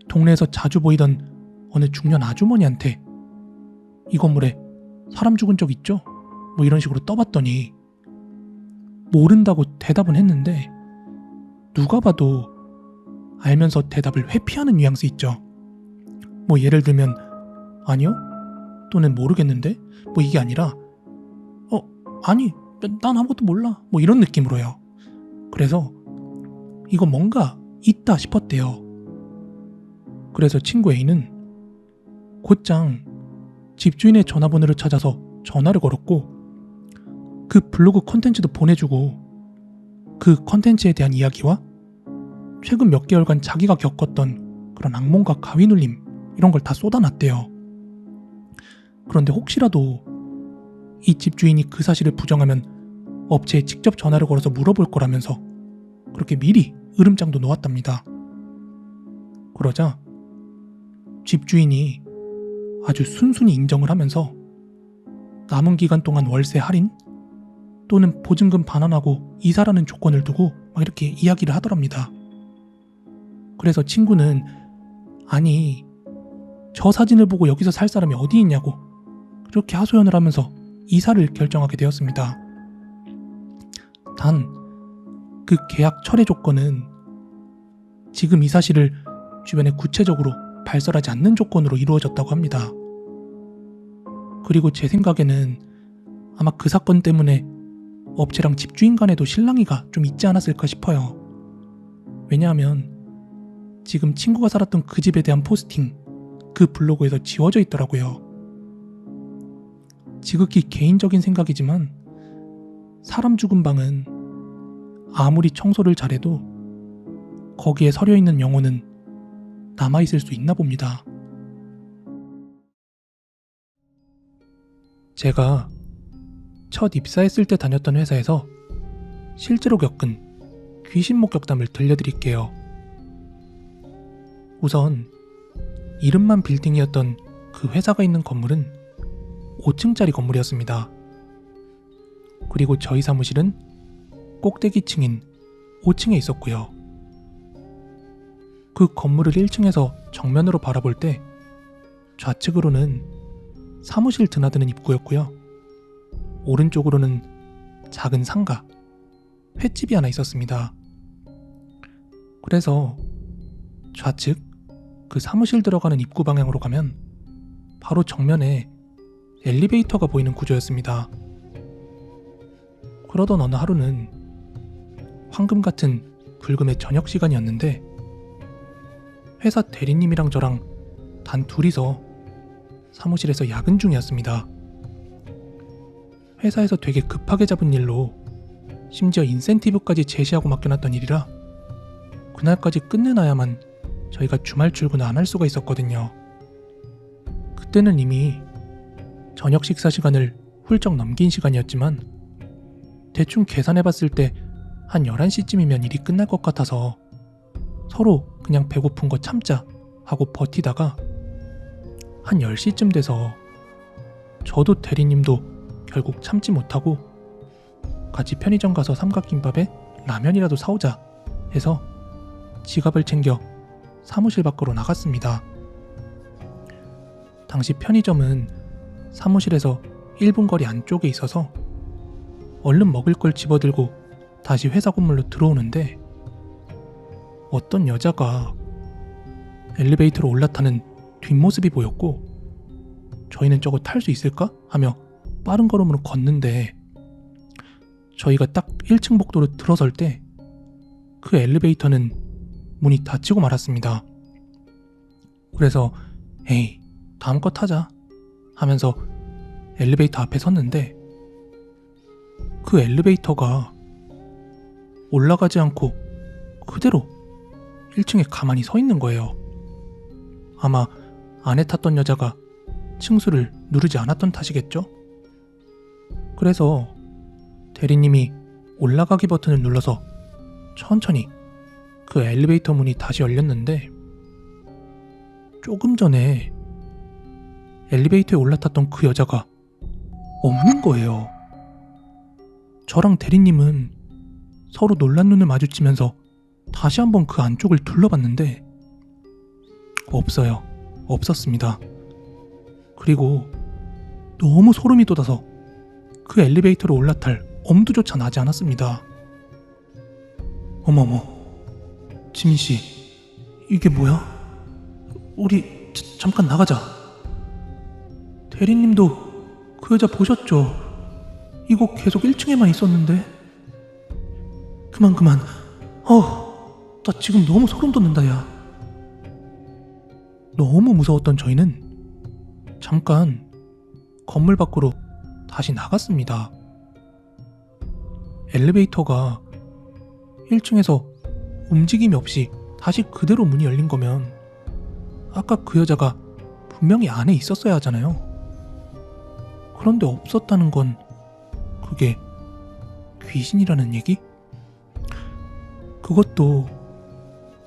동네에서 자주 보이던 어느 중년 아주머니한테 이 건물에 사람 죽은 적 있죠? 이런 식으로 떠봤더니 모른다고 대답은 했는데 누가 봐도 알면서 대답을 회피하는 뉘앙스 있죠. 예를 들면 아니요? 또는 모르겠는데? 이게 아니라 아니 난 아무것도 몰라 이런 느낌으로요. 그래서 이거 뭔가 있다 싶었대요. 그래서 친구 A는 곧장 집주인의 전화번호를 찾아서 전화를 걸었고 그 블로그 컨텐츠도 보내주고 그 컨텐츠에 대한 이야기와 최근 몇 개월간 자기가 겪었던 그런 악몽과 가위 눌림 이런 걸 다 쏟아놨대요. 그런데 혹시라도 이 집주인이 그 사실을 부정하면 업체에 직접 전화를 걸어서 물어볼 거라면서 그렇게 미리 으름장도 놓았답니다. 그러자 집주인이 아주 순순히 인정을 하면서 남은 기간 동안 월세 할인 또는 보증금 반환하고 이사라는 조건을 두고 이렇게 이야기를 하더랍니다. 그래서 친구는 아니 저 사진을 보고 여기서 살 사람이 어디 있냐고 그렇게 하소연을 하면서 이사를 결정하게 되었습니다. 단 그 계약 철회 조건은 지금 이 사실을 주변에 구체적으로 발설하지 않는 조건으로 이루어졌다고 합니다. 그리고 제 생각에는 아마 그 사건 때문에 업체랑 집주인 간에도 실랑이가 좀 있지 않았을까 싶어요. 왜냐하면 지금 친구가 살았던 그 집에 대한 포스팅 그 블로그에서 지워져 있더라고요. 지극히 개인적인 생각이지만 사람 죽은 방은 아무리 청소를 잘해도 거기에 서려있는 영혼은 남아있을 수 있나 봅니다. 제가 첫 입사했을 때 다녔던 회사에서 실제로 겪은 귀신 목격담을 들려드릴게요. 우선 이름만 빌딩이었던 그 회사가 있는 건물은 5층짜리 건물이었습니다. 그리고 저희 사무실은 꼭대기층인 5층에 있었고요. 그 건물을 1층에서 정면으로 바라볼 때 좌측으로는 사무실 드나드는 입구였고요. 오른쪽으로는 작은 상가, 횟집이 하나 있었습니다. 그래서 좌측 그 사무실 들어가는 입구 방향으로 가면 바로 정면에 엘리베이터가 보이는 구조였습니다. 그러던 어느 하루는 황금 같은 불금의 저녁 시간이었는데 회사 대리님이랑 저랑 단 둘이서 사무실에서 야근 중이었습니다. 회사에서 되게 급하게 잡은 일로 심지어 인센티브까지 제시하고 맡겨놨던 일이라 그날까지 끝내놔야만 저희가 주말 출근을 안 할 수가 있었거든요. 그때는 이미 저녁 식사 시간을 훌쩍 넘긴 시간이었지만 대충 계산해봤을 때 한 11시쯤이면 일이 끝날 것 같아서 서로 그냥 배고픈 거 참자 하고 버티다가 한 10시쯤 돼서 저도 대리님도 결국 참지 못하고 같이 편의점 가서 삼각김밥에 라면이라도 사오자 해서 지갑을 챙겨 사무실 밖으로 나갔습니다. 당시 편의점은 사무실에서 1분 거리 안쪽에 있어서 얼른 먹을 걸 집어들고 다시 회사 건물로 들어오는데 어떤 여자가 엘리베이터로 올라타는 뒷모습이 보였고 저희는 저거 탈 수 있을까? 하며 빠른 걸음으로 걷는데 저희가 딱 1층 복도로 들어설 때 그 엘리베이터는 문이 닫히고 말았습니다. 그래서 에이 다음 거 타자 하면서 엘리베이터 앞에 섰는데 그 엘리베이터가 올라가지 않고 그대로 1층에 가만히 서 있는 거예요. 아마 안에 탔던 여자가 층수를 누르지 않았던 탓이겠죠? 그래서 대리님이 올라가기 버튼을 눌러서 천천히 그 엘리베이터 문이 다시 열렸는데 조금 전에 엘리베이터에 올라탔던 그 여자가 없는 거예요. 저랑 대리님은 서로 놀란 눈을 마주치면서 다시 한번 그 안쪽을 둘러봤는데 없어요. 없었습니다. 그리고 너무 소름이 돋아서 그 엘리베이터로 올라탈 엄두조차 나지 않았습니다. 어머머, 지민씨, 이게 뭐야? 우리 잠깐 나가자. 대리님도 그 여자 보셨죠? 이거 계속 1층에만 있었는데. 그만. 나 지금 너무 소름 돋는다, 야. 너무 무서웠던 저희는 잠깐 건물 밖으로 다시 나갔습니다. 엘리베이터가 1층에서 움직임이 없이 다시 그대로 문이 열린 거면 아까 그 여자가 분명히 안에 있었어야 하잖아요. 그런데 없었다는 건 그게 귀신이라는 얘기? 그것도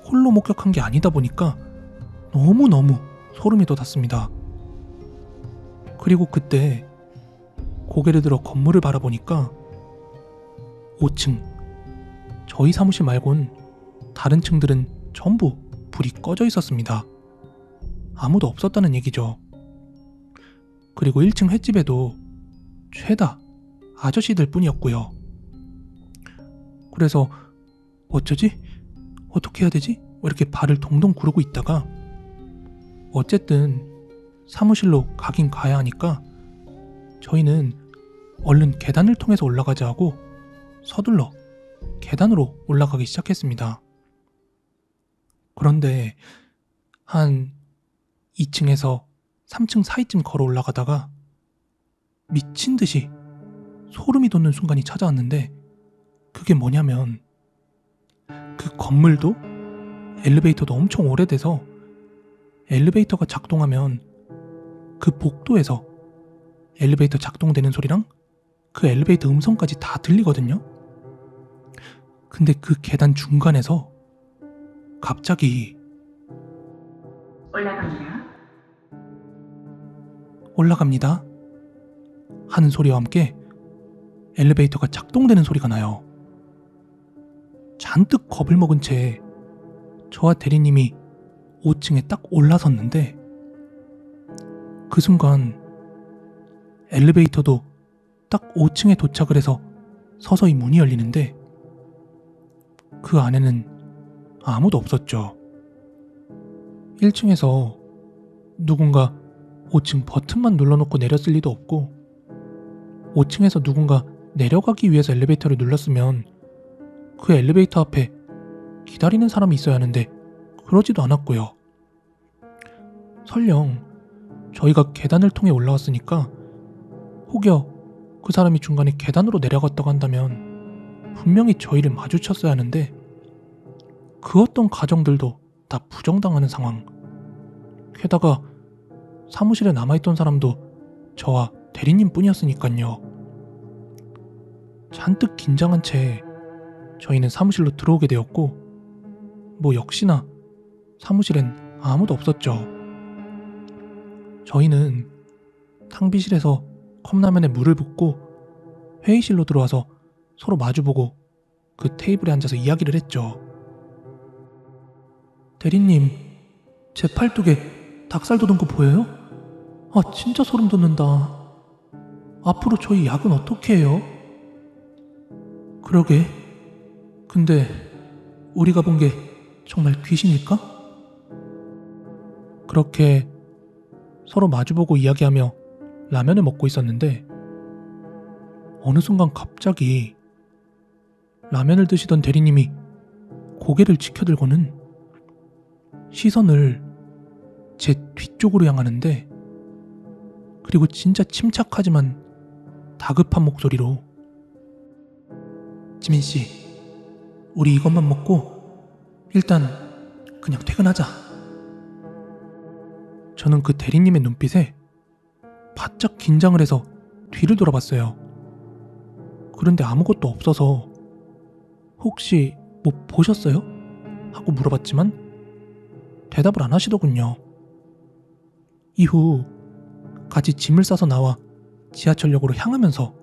홀로 목격한 게 아니다 보니까 너무너무 소름이 돋았습니다. 그리고 그때 고개를 들어 건물을 바라보니까 5층, 저희 사무실 말곤 다른 층들은 전부 불이 꺼져 있었습니다. 아무도 없었다는 얘기죠. 그리고 1층 횟집에도 죄다 아저씨들 뿐이었고요. 그래서 어쩌지? 어떻게 해야 되지? 이렇게 발을 동동 구르고 있다가 어쨌든 사무실로 가긴 가야 하니까 저희는 얼른 계단을 통해서 올라가자 하고 서둘러 계단으로 올라가기 시작했습니다. 그런데 한 2층에서 3층 사이쯤 걸어 올라가다가 미친 듯이 소름이 돋는 순간이 찾아왔는데 그게 뭐냐면 그 건물도 엘리베이터도 엄청 오래돼서 엘리베이터가 작동하면 그 복도에서 엘리베이터 작동되는 소리랑 그 엘리베이터 음성까지 다 들리거든요. 근데 그 계단 중간에서 갑자기 올라갑니다 하는 소리와 함께 엘리베이터가 작동되는 소리가 나요. 잔뜩 겁을 먹은 채 저와 대리님이 5층에 딱 올라섰는데 그 순간 엘리베이터도 딱 5층에 도착을 해서 서서히 문이 열리는데 그 안에는 아무도 없었죠. 1층에서 누군가 5층 버튼만 눌러놓고 내렸을 리도 없고 5층에서 누군가 내려가기 위해서 엘리베이터를 눌렀으면 그 엘리베이터 앞에 기다리는 사람이 있어야 하는데 그러지도 않았고요. 설령 저희가 계단을 통해 올라왔으니까 혹여 그 사람이 중간에 계단으로 내려갔다고 한다면 분명히 저희를 마주쳤어야 하는데 그 어떤 가정들도 다 부정당하는 상황. 게다가 사무실에 남아있던 사람도 저와 대리님 뿐이었으니까요. 잔뜩 긴장한 채 저희는 사무실로 들어오게 되었고 뭐 역시나 사무실엔 아무도 없었죠. 저희는 탕비실에서 컵라면에 물을 붓고 회의실로 들어와서 서로 마주보고 그 테이블에 앉아서 이야기를 했죠. 대리님, 제 팔뚝에 닭살 돋은 거 보여요? 아, 진짜 소름 돋는다. 앞으로 저희 약은 어떻게 해요? 그러게. 근데 우리가 본 게 정말 귀신일까? 그렇게 서로 마주보고 이야기하며 라면을 먹고 있었는데 어느 순간 갑자기 라면을 드시던 대리님이 고개를 치켜들고는 시선을 제 뒤쪽으로 향하는데, 그리고 진짜 침착하지만 다급한 목소리로 지민씨, 우리 이것만 먹고 일단 그냥 퇴근하자. 저는 그 대리님의 눈빛에 바짝 긴장을 해서 뒤를 돌아봤어요. 그런데 아무것도 없어서 혹시 뭐 보셨어요? 하고 물어봤지만 대답을 안 하시더군요. 이후 같이 짐을 싸서 나와 지하철역으로 향하면서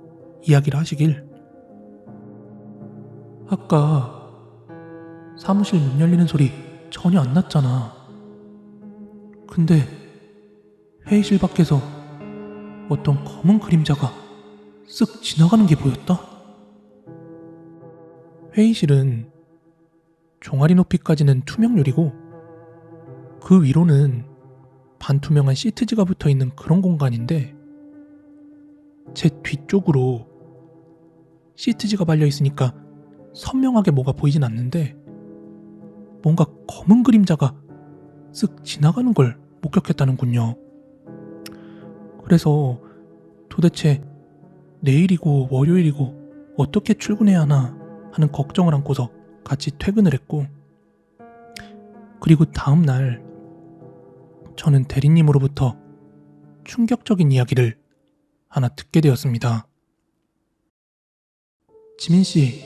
이야기를 하시길, 아까 사무실 문 열리는 소리 전혀 안 났잖아. 근데 회의실 밖에서 어떤 검은 그림자가 쓱 지나가는 게 보였다. 회의실은 종아리 높이까지는 투명 유리고 그 위로는 반투명한 시트지가 붙어있는 그런 공간인데, 제 뒤쪽으로 시트지가 발려있으니까 선명하게 뭐가 보이진 않는데 뭔가 검은 그림자가 쓱 지나가는 걸 목격했다는군요. 그래서 도대체 내일이고 월요일이고 어떻게 출근해야 하나 하는 걱정을 안고서 같이 퇴근을 했고, 그리고 다음 날 저는 대리님으로부터 충격적인 이야기를 하나 듣게 되었습니다. 지민씨,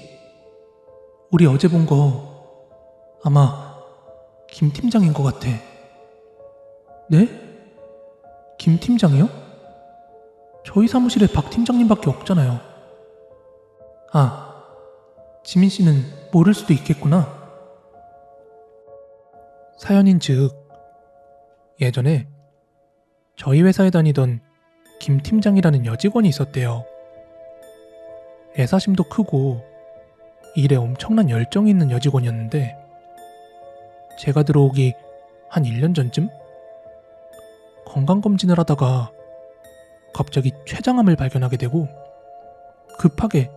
우리 어제 본 거 아마 김 팀장인 것 같아. 네? 김 팀장이요? 저희 사무실에 박 팀장님밖에 없잖아요. 아, 지민씨는 모를 수도 있겠구나. 사연인즉 예전에 저희 회사에 다니던 김 팀장이라는 여직원이 있었대요. 애사심도 크고 일에 엄청난 열정이 있는 여직원이었는데, 제가 들어오기 한 1년 전쯤 건강검진을 하다가 갑자기 췌장암을 발견하게 되고 급하게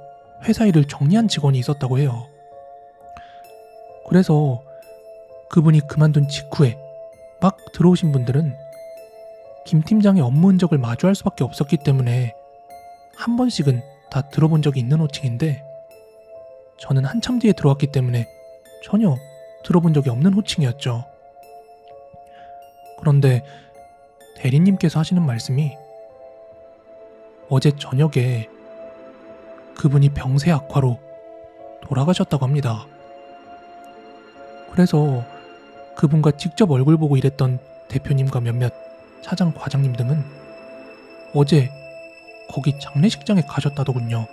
회사 일을 정리한 직원이 있었다고 해요. 그래서 그분이 그만둔 직후에 막 들어오신 분들은 김 팀장의 업무 흔적을 마주할 수밖에 없었기 때문에 한 번씩은 다 들어본 적이 있는 호칭인데, 저는 한참 뒤에 들어왔기 때문에 전혀 들어본 적이 없는 호칭이었죠. 그런데 대리님께서 하시는 말씀이 어제 저녁에 그분이 병세 악화로 돌아가셨다고 합니다. 그래서 그분과 직접 얼굴 보고 일했던 대표님과 몇몇 사장, 과장님 등은 어제 거기 장례식장에 가셨다더군요.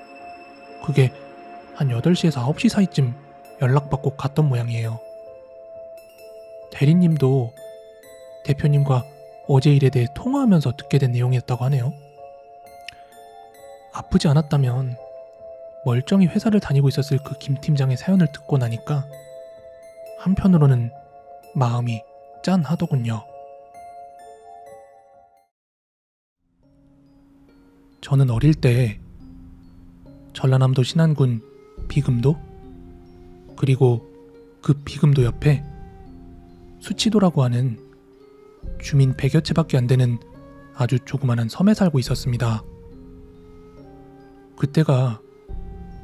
그게 한 8시에서 9시 사이쯤 연락받고 갔던 모양이에요. 대리님도 대표님과 어제 일에 대해 통화하면서 듣게 된 내용이었다고 하네요. 아프지 않았다면 멀쩡히 회사를 다니고 있었을 그 김 팀장의 사연을 듣고 나니까 한편으로는 마음이 짠하더군요. 저는 어릴 때 전라남도 신안군 비금도, 그리고 그 비금도 옆에 수치도라고 하는 주민 100여 채밖에 안 되는 아주 조그마한 섬에 살고 있었습니다. 그때가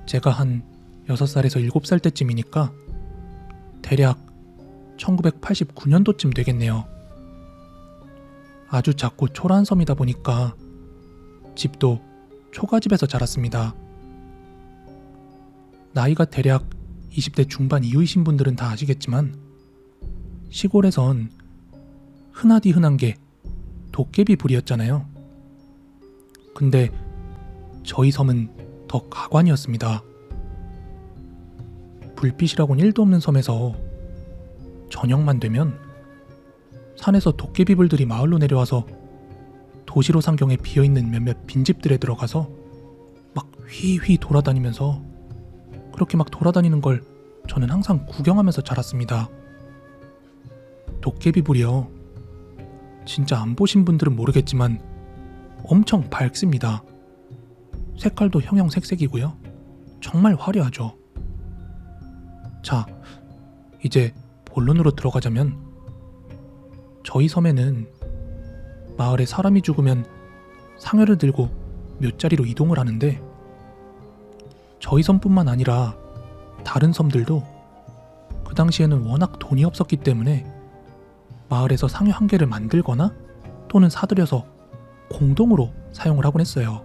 제가 한 6살에서 7살 때쯤이니까 대략 1989년도쯤 되겠네요. 아주 작고 초라한 섬이다 보니까 집도 초가집에서 자랐습니다. 나이가 대략 20대 중반 이후이신 분들은 다 아시겠지만 시골에선 흔하디 흔한 게 도깨비 불이었잖아요. 근데 저희 섬은 더 가관이었습니다. 불빛이라곤 1도 없는 섬에서 저녁만 되면 산에서 도깨비불들이 마을로 내려와서 도시로 상경에 비어있는 몇몇 빈집들에 들어가서 막 휘휘 돌아다니면서 그렇게 막 돌아다니는 걸 저는 항상 구경하면서 자랐습니다. 도깨비불이요. 진짜 안 보신 분들은 모르겠지만 엄청 밝습니다. 색깔도 형형색색이고요. 정말 화려하죠. 자, 이제 본론으로 들어가자면 저희 섬에는 마을에 사람이 죽으면 상여를 들고 묘자리로 이동을 하는데 저희 섬뿐만 아니라 다른 섬들도 그 당시에는 워낙 돈이 없었기 때문에 마을에서 상여 한 개를 만들거나 또는 사들여서 공동으로 사용을 하곤 했어요.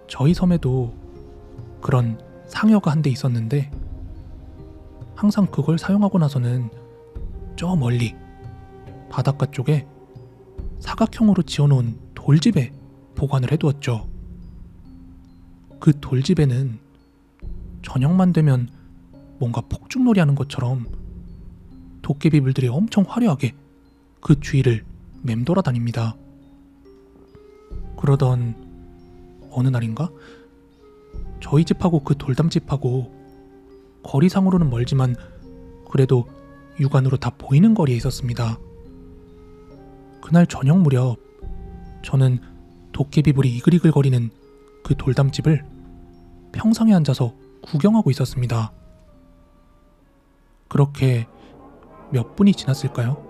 저희 섬에도 그런 상여가 한 대 있었는데 항상 그걸 사용하고 나서는 저 멀리 바닷가 쪽에 사각형으로 지어놓은 돌집에 보관을 해두었죠. 그 돌집에는 저녁만 되면 뭔가 폭죽놀이 하는 것처럼 도깨비불들이 엄청 화려하게 그 주위를 맴돌아 다닙니다. 그러던 어느 날인가 저희 집하고 그 돌담집하고 거리상으로는 멀지만 그래도 육안으로 다 보이는 거리에 있었습니다. 그날 저녁 무렵 저는 도깨비불이 이글이글거리는 그 돌담집을 평상에 앉아서 구경하고 있었습니다. 그렇게 몇 분이 지났을까요?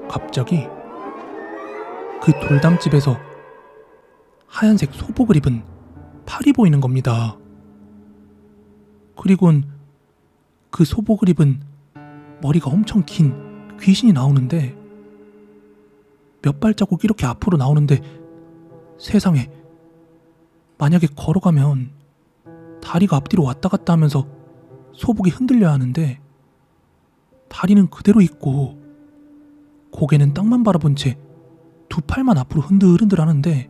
갑자기 그 돌담집에서 하얀색 소복을 입은 팔이 보이는 겁니다. 그리곤 그 소복을 입은 머리가 엄청 긴 귀신이 나오는데 몇 발자국 이렇게 앞으로 나오는데 세상에, 만약에 걸어가면 다리가 앞뒤로 왔다 갔다 하면서 소복이 흔들려야 하는데 다리는 그대로 있고 고개는 땅만 바라본 채 두 팔만 앞으로 흔들흔들 하는데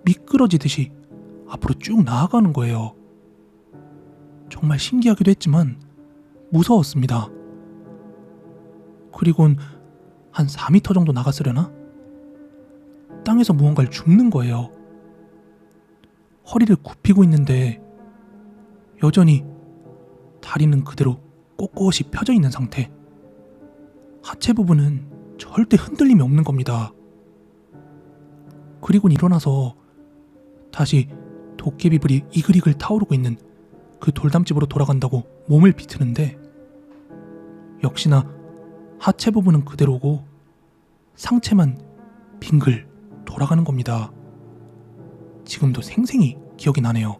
미끄러지듯이 앞으로 쭉 나아가는 거예요. 정말 신기하기도 했지만 무서웠습니다. 그리곤 한 4m 정도 나갔으려나? 땅에서 무언가를 줍는 거예요. 허리를 굽히고 있는데 여전히 다리는 그대로 꼿꼿이 펴져 있는 상태. 하체 부분은 절대 흔들림이 없는 겁니다. 그리곤 일어나서 다시 도깨비불이 이글이글 타오르고 있는 그 돌담집으로 돌아간다고 몸을 비트는데 역시나 하체 부분은 그대로고 상체만 빙글 돌아가는 겁니다. 지금도 생생히 기억이 나네요.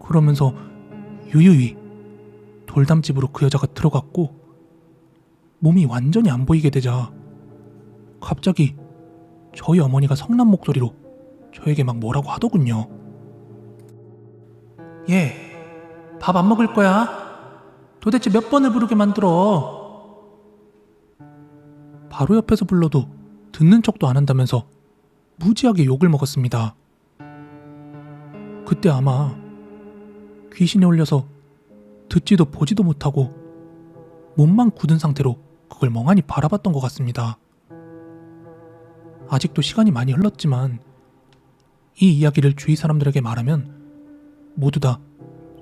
그러면서 유유히 돌담집으로 그 여자가 들어갔고 몸이 완전히 안 보이게 되자 갑자기 저희 어머니가 성난 목소리로 저에게 막 뭐라고 하더군요. 얘, 밥 안 먹을 거야? 도대체 몇 번을 부르게 만들어? 바로 옆에서 불러도 듣는 척도 안 한다면서 무지하게 욕을 먹었습니다. 그때 아마 귀신에 홀려서 듣지도 보지도 못하고 몸만 굳은 상태로 그걸 멍하니 바라봤던 것 같습니다. 아직도 시간이 많이 흘렀지만 이 이야기를 주위 사람들에게 말하면 모두 다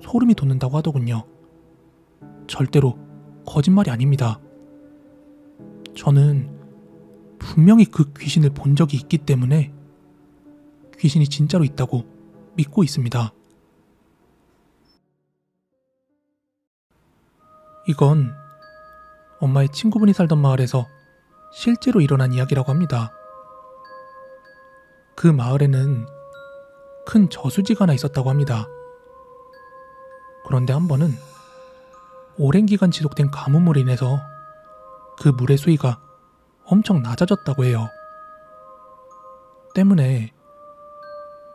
소름이 돋는다고 하더군요. 절대로 거짓말이 아닙니다. 저는 분명히 그 귀신을 본 적이 있기 때문에 귀신이 진짜로 있다고 믿고 있습니다. 이건 엄마의 친구분이 살던 마을에서 실제로 일어난 이야기라고 합니다. 그 마을에는 큰 저수지가 하나 있었다고 합니다. 그런데 한 번은 오랜 기간 지속된 가뭄으로 인해서 그 물의 수위가 엄청 낮아졌다고 해요. 때문에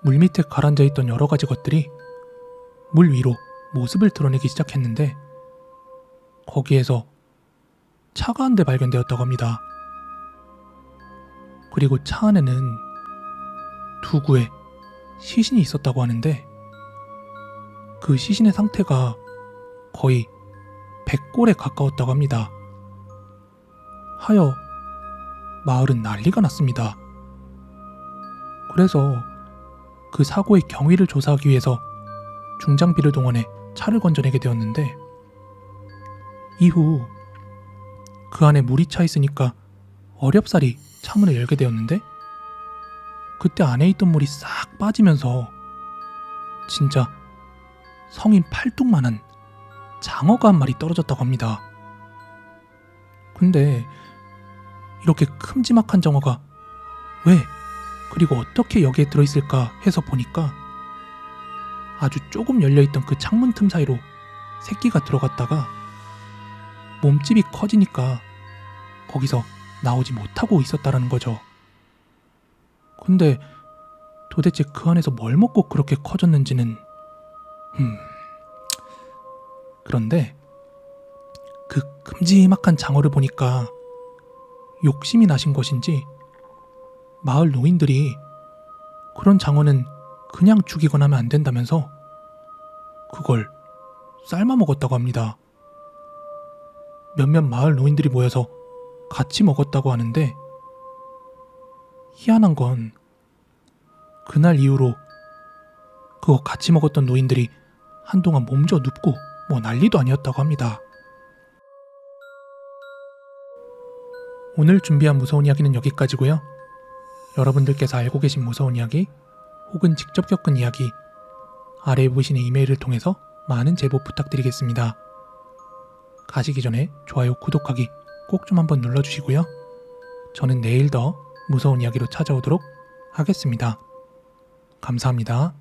물 밑에 가라앉아 있던 여러 가지 것들이 물 위로 모습을 드러내기 시작했는데 거기에서 차가 한 대 발견되었다고 합니다. 그리고 차 안에는 두구에 시신이 있었다고 하는데 그 시신의 상태가 거의 백골에 가까웠다고 합니다. 하여 마을은 난리가 났습니다. 그래서 그 사고의 경위를 조사하기 위해서 중장비를 동원해 차를 건져내게 되었는데 이후 그 안에 물이 차 있으니까 어렵사리 차문을 열게 되었는데 그때 안에 있던 물이 싹 빠지면서 진짜 성인 팔뚝만한 장어가 한 마리 떨어졌다고 합니다. 근데 이렇게 큼지막한 장어가 왜 그리고 어떻게 여기에 들어있을까 해서 보니까 아주 조금 열려있던 그 창문 틈 사이로 새끼가 들어갔다가 몸집이 커지니까 거기서 나오지 못하고 있었다라는 거죠. 근데 도대체 그 안에서 뭘 먹고 그렇게 커졌는지는 그런데 그 큼지막한 장어를 보니까 욕심이 나신 것인지 마을 노인들이 그런 장어는 그냥 죽이거나 하면 안 된다면서 그걸 삶아 먹었다고 합니다. 몇몇 마을 노인들이 모여서 같이 먹었다고 하는데 희한한 건 그날 이후로 그거 같이 먹었던 노인들이 한동안 몸져 눕고 뭐 난리도 아니었다고 합니다. 오늘 준비한 무서운 이야기는 여기까지고요. 여러분들께서 알고 계신 무서운 이야기 혹은 직접 겪은 이야기 아래에 보이시는 이메일을 통해서 많은 제보 부탁드리겠습니다. 가시기 전에 좋아요, 구독하기 꼭 좀 한번 눌러주시고요. 저는 내일 더 무서운 이야기로 찾아오도록 하겠습니다. 감사합니다.